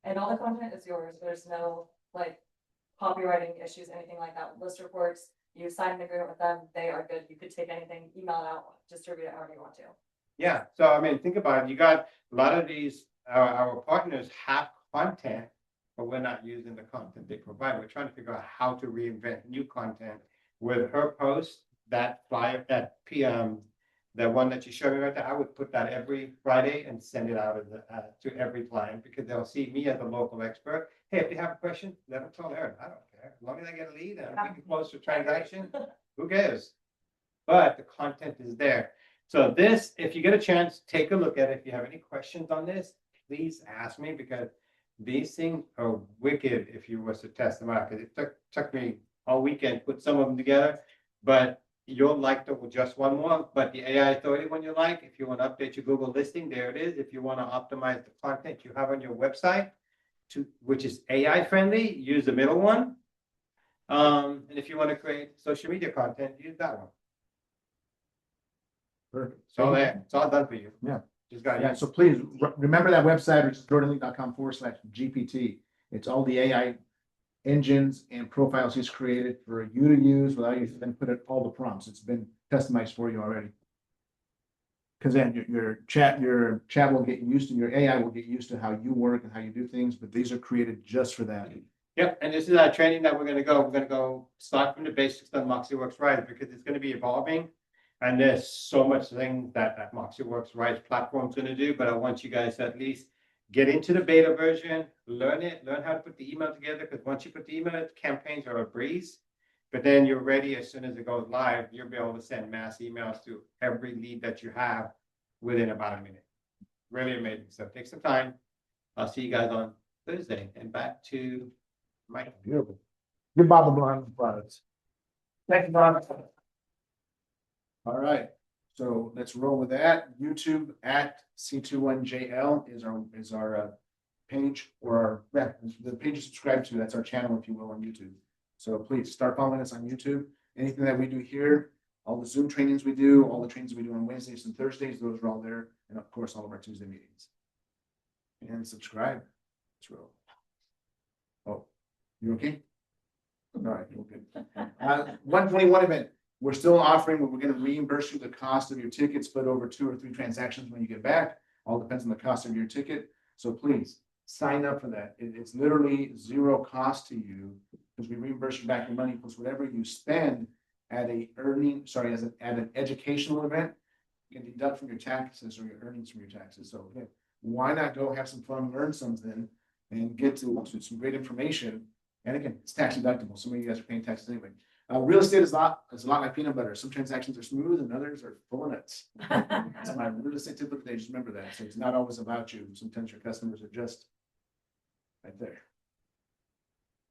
And all the content is yours. There's no like copywriting issues, anything like that. List reports, you sign an agreement with them, they are good. You could take anything, email it out, distribute it however you want to. Yeah, so I mean, think about it. You got a lot of these, our partners have content, but we're not using the content they provide. We're trying to figure out how to reinvent new content. With her post, that flyer, that PM, the one that you showed me right there, I would put that every Friday and send it out as to every client because they'll see me as a local expert. Hey, if they have a question, let them tell Aaron. I don't care. As long as I get a lead and we can close the transaction, who cares? But the content is there. So this, if you get a chance, take a look at it. If you have any questions on this, please ask me because these things are wicked if you was to test them out. Because it took me all weekend to put some of them together, but you'll like the just one more. But the AI Authority one you like, if you want to update your Google listing, there it is. If you want to optimize the content you have on your website, which is AI friendly, use the middle one. And if you want to create social media content, use that one. Perfect. It's all there. It's all done for you. Yeah. Just got Yeah, so please remember that website, which is jordanlink.com/GPT. It's all the AI engines and profiles he's created for you to use without you to then put it all the prompts. It's been customized for you already. Because then your chat will get used to, your AI will get used to how you work and how you do things, but these are created just for that. Yep, and this is our training that we're gonna go. We're gonna go start from the basics on MoxieWorks Rise because it's gonna be evolving. And there's so much thing that MoxieWorks Rise platform is gonna do, but I want you guys to at least get into the beta version, learn how to put the email together, because once you put the email, campaigns are a breeze. But then you're ready as soon as it goes live, you'll be able to send mass emails to every lead that you have within about a minute. Really amazing. So take some time. I'll see you guys on Thursday and back to Mike. Beautiful. Give Bob a round of applause. Thank you, Bob. All right, so let's roll with that. YouTube at C21JL is our page, or the page you subscribe to. That's our channel, if you will, on YouTube. So please start following us on YouTube. Anything that we do here, all the Zoom trainings we do, all the trainings we do on Wednesdays and Thursdays, those are all there, and of course, all of our Tuesday meetings. And subscribe. Let's roll. Oh, you okay? All right, okay. 121 event. We're still offering, we're going to reimburse you the cost of your ticket split over 2 or 3 transactions when you get back. All depends on the cost of your ticket. So please sign up for that. It's literally zero cost to you because we reimburse you back your money plus whatever you spend at an educational event. You can deduct from your taxes or your earnings from your taxes. So again, why not go have some fun, learn something, and get to some great information. And again, it's tax deductible. Some of you guys are paying taxes anyway. Real estate is a lot like peanut butter. Some transactions are smooth and others are full of nuts. That's my real estate tip of the day. Just remember that. So it's not always about you. Sometimes your customers are just right there.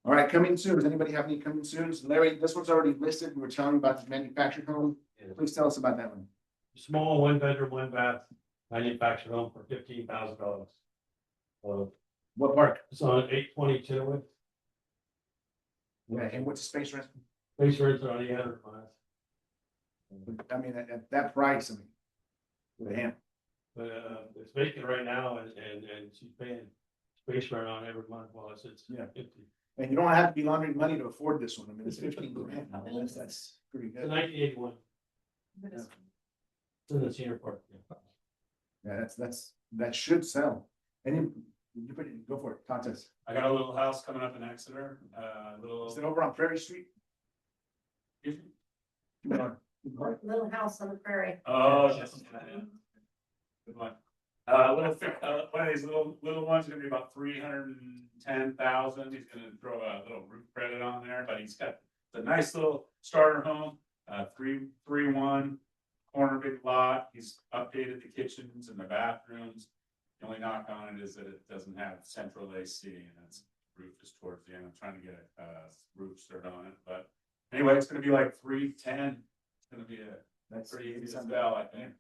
All right, coming soon. Does anybody have any coming soon? Larry, this one's already listed. We were telling you about the manufactured home. Please tell us about that one. Small 1-bedroom, 1-bath manufactured home for $15,000. What park? It's on 822. Yeah, and what's the space rent? Base rates are on 800 miles. I mean, at that price, I mean, damn. But it's vacant right now and she's paying space rent on every month while it's 50. And you don't have to be laundering money to afford this one. I mean, it's 15 grand. That's pretty good. It's a 1981. Yeah. It's in the senior park. Yeah, that should sell. And you go for it. Contest. I got a little house coming up in Exeter. Is it over on Prairie Street? Little house on the prairie. Oh, yes. Good one. One of these little ones is gonna be about 310,000. He's gonna throw a little roof credit on there, but he's got It's a nice little starter home, 3-1 corner big lot. He's updated the kitchens and the bathrooms. The only knock on it is that it doesn't have central AC and its roof is towards the end. I'm trying to get a roof cert on it, but anyway, it's gonna be like 310. It's gonna be That's pretty easy to sell, I think.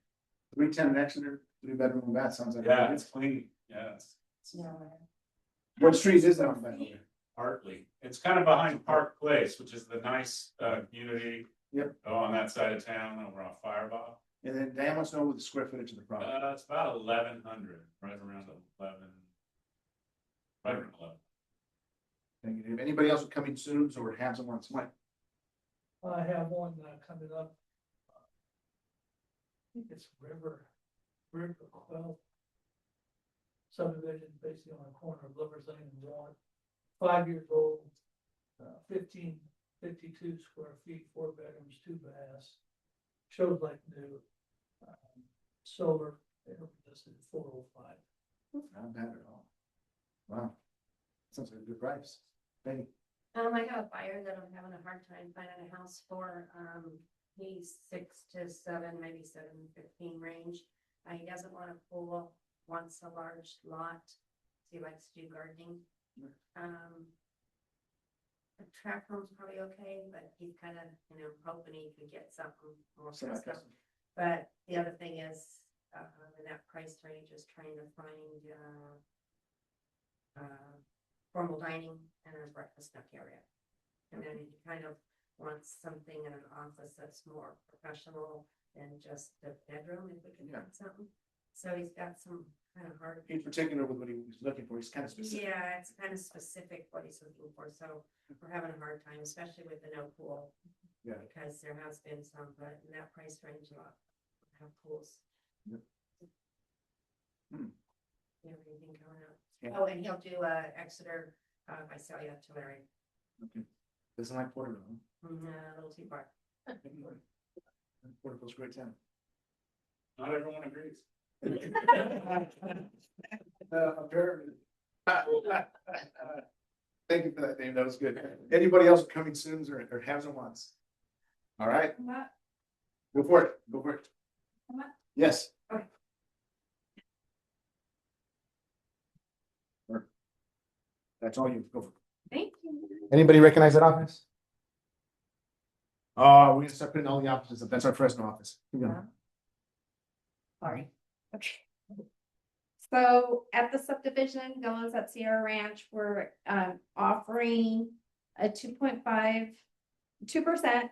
310 Exeter, 3-bedroom and bath, sounds like. Yeah, it's clean, yeah. What street is that on, by the way? Hartley. It's kind of behind Park Place, which is the nice community. Yep. On that side of town over on Fireball. And then Dan wants to know what the square footage of the property. It's about 1,100, right around 11. Right around 11. Thank you. Anybody else coming soon, or have someone Mike? I have one coming up. I think it's River Quell subdivision, basically on the corner of Lovers Lane and Walnut. 5 years old, 1552 square feet, 4 bedrooms, 2 baths. Shows like new. Solar, this is 405. Not bad at all. Wow. Sounds like a good price. Thank you. I have a buyer that I'm having a hard time finding a house for. He's 6 to 7, maybe 7-15 range. He doesn't want a pool, wants a large lot. He likes to do gardening. A tract home's probably okay, but he's kind of, hoping he could get something more custom. But the other thing is, in that price range is trying to find, formal dining and a breakfast nook area. And then he kind of wants something in an office that's more professional than just the bedroom, if we can find something. So he's got some kind of hard. In particular with what he was looking for, he's kind of specific. Yeah, it's kind of specific what he's looking for, so we're having a hard time, especially with the no pool. Yeah. Because there has been some, but in that price range, a lot have pools. Yep. You have anything coming up? Yeah. Oh, and he'll do Exeter, Visalia, Tulare. Okay. Doesn't like Porterville. A little too far. Porterville's a great town. Not everyone agrees. Apparently. Thank you for that, Dave. That was good. Anybody else coming soon or have some wants? All right. Go for it. Go for it. Yes. Okay. That's all you. Go for it. Thank you. Anybody recognize that office? Oh, we're gonna start putting all the offices up. That's our Fresno office. Keep going. Sorry. Okay. So at the subdivision, Villas at Sierra Ranch, we're offering a 2.5, 2%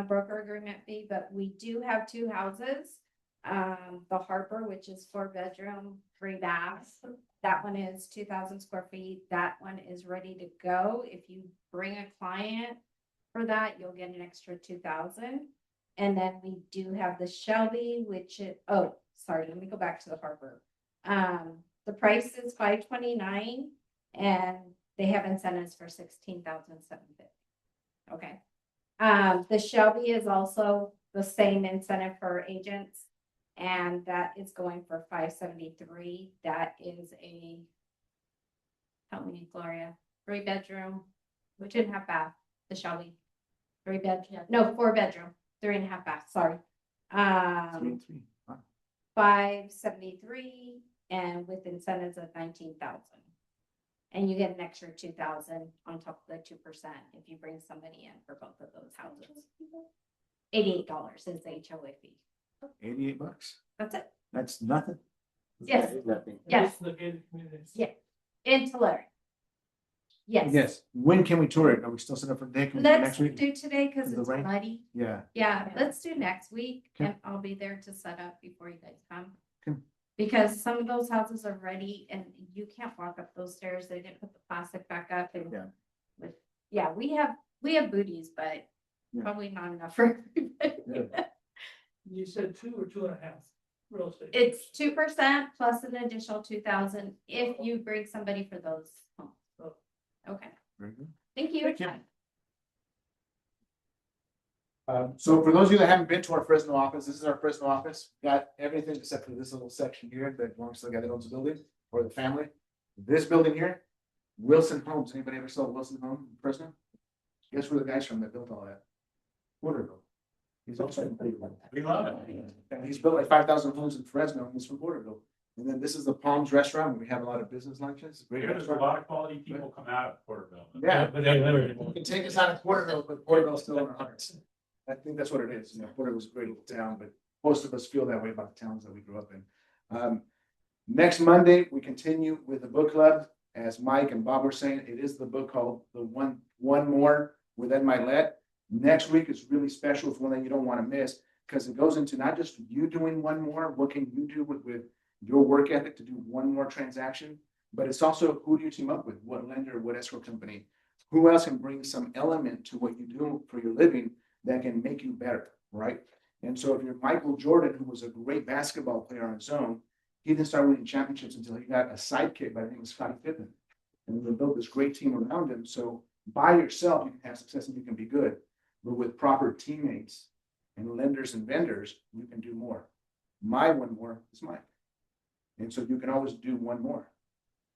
broker agreement fee, but we do have 2 houses. The Harbor, which is 4 bedroom, 3 baths. That one is 2,000 square feet. That one is ready to go. If you bring a client for that, you'll get an extra 2,000. And then we do have the Shelby, which is, oh, sorry, let me go back to the Harbor. The price is $529 and they have incentives for $16,750. Okay. The Shelby is also the same incentive for agents, and that is going for $573. That is a, help me, Gloria, 3 bedroom, 2.5 bath, the Shelby. 3 bedroom, no, 4 bedroom, 3.5 bath, sorry. 573 and with incentives of 19,000. And you get an extra 2,000 on top of the 2% if you bring somebody in for both of those houses. $88 is the HOA fee. $88. That's it. That's nothing. Yes. Nothing. Yes. The gated communities. Yeah. In Tulare. Yes. Yes. When can we tour it? Are we still set up for day? Can we do Let's next week? do today because The it's rain? muddy. Yeah. Yeah, let's do next week Okay. and I'll be there to set up before you guys come. Okay. Because some of those houses are ready and you can't walk up those stairs. They didn't put the plastic back up and. Yeah. Yeah, we have booties, but Yeah. probably not enough for everybody. Yeah. You said 2 or 2.5 real estate. It's 2% plus an additional 2,000 if you bring somebody for those homes. Okay, Very good. thank you. Thank you. So for those of you that haven't been to our Fresno office, this is our Fresno office. Got everything except for this little section here that belongs to the guy that owns the building or the family. This building here, Wilson Homes. Anybody ever saw Wilson Home in Fresno? Guess where the guy's from that built all that? Porterville. He's also in Porterville. We love it. And he's built like 5,000 homes in Fresno, and he's from Porterville. And then this is the Palms Restaurant, where we have a lot of business lunches. Great There's a restaurant. lot of quality people come out of Porterville. Yeah, But they never. you can take us out of Porterville, but Porterville's still in our hearts. I think that's what it is. You know, Porterville's a great little town, but most of us feel that way about the towns that we grew up in. Next Monday, we continue with the book club. As Mike and Bob were saying, it is the book called The One More with Ed Milet. Next week is really special. It's one that you don't want to miss because it goes into not just you doing one more, what can you do with your work ethic to do one more transaction, but it's also who do you team up with, what lender, what escrow company, who else can bring some element to what you do for your living that can make you better, right? And so if you're Michael Jordan, who was a great basketball player on his own, he didn't start winning championships until he got a sidekick by the name of Scottie Pippen. And we built this great team around him. So by yourself, you can have success and you can be good. But with proper teammates and lenders and vendors, you can do more. My one more is mine. And so you can always do one more.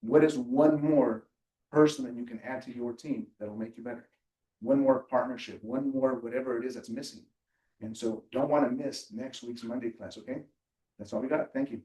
What is one more person that you can add to your team that'll make you better? One more partnership, one more whatever it is that's missing. And so don't want to miss next week's Monday class, okay? That's all we got. Thank you.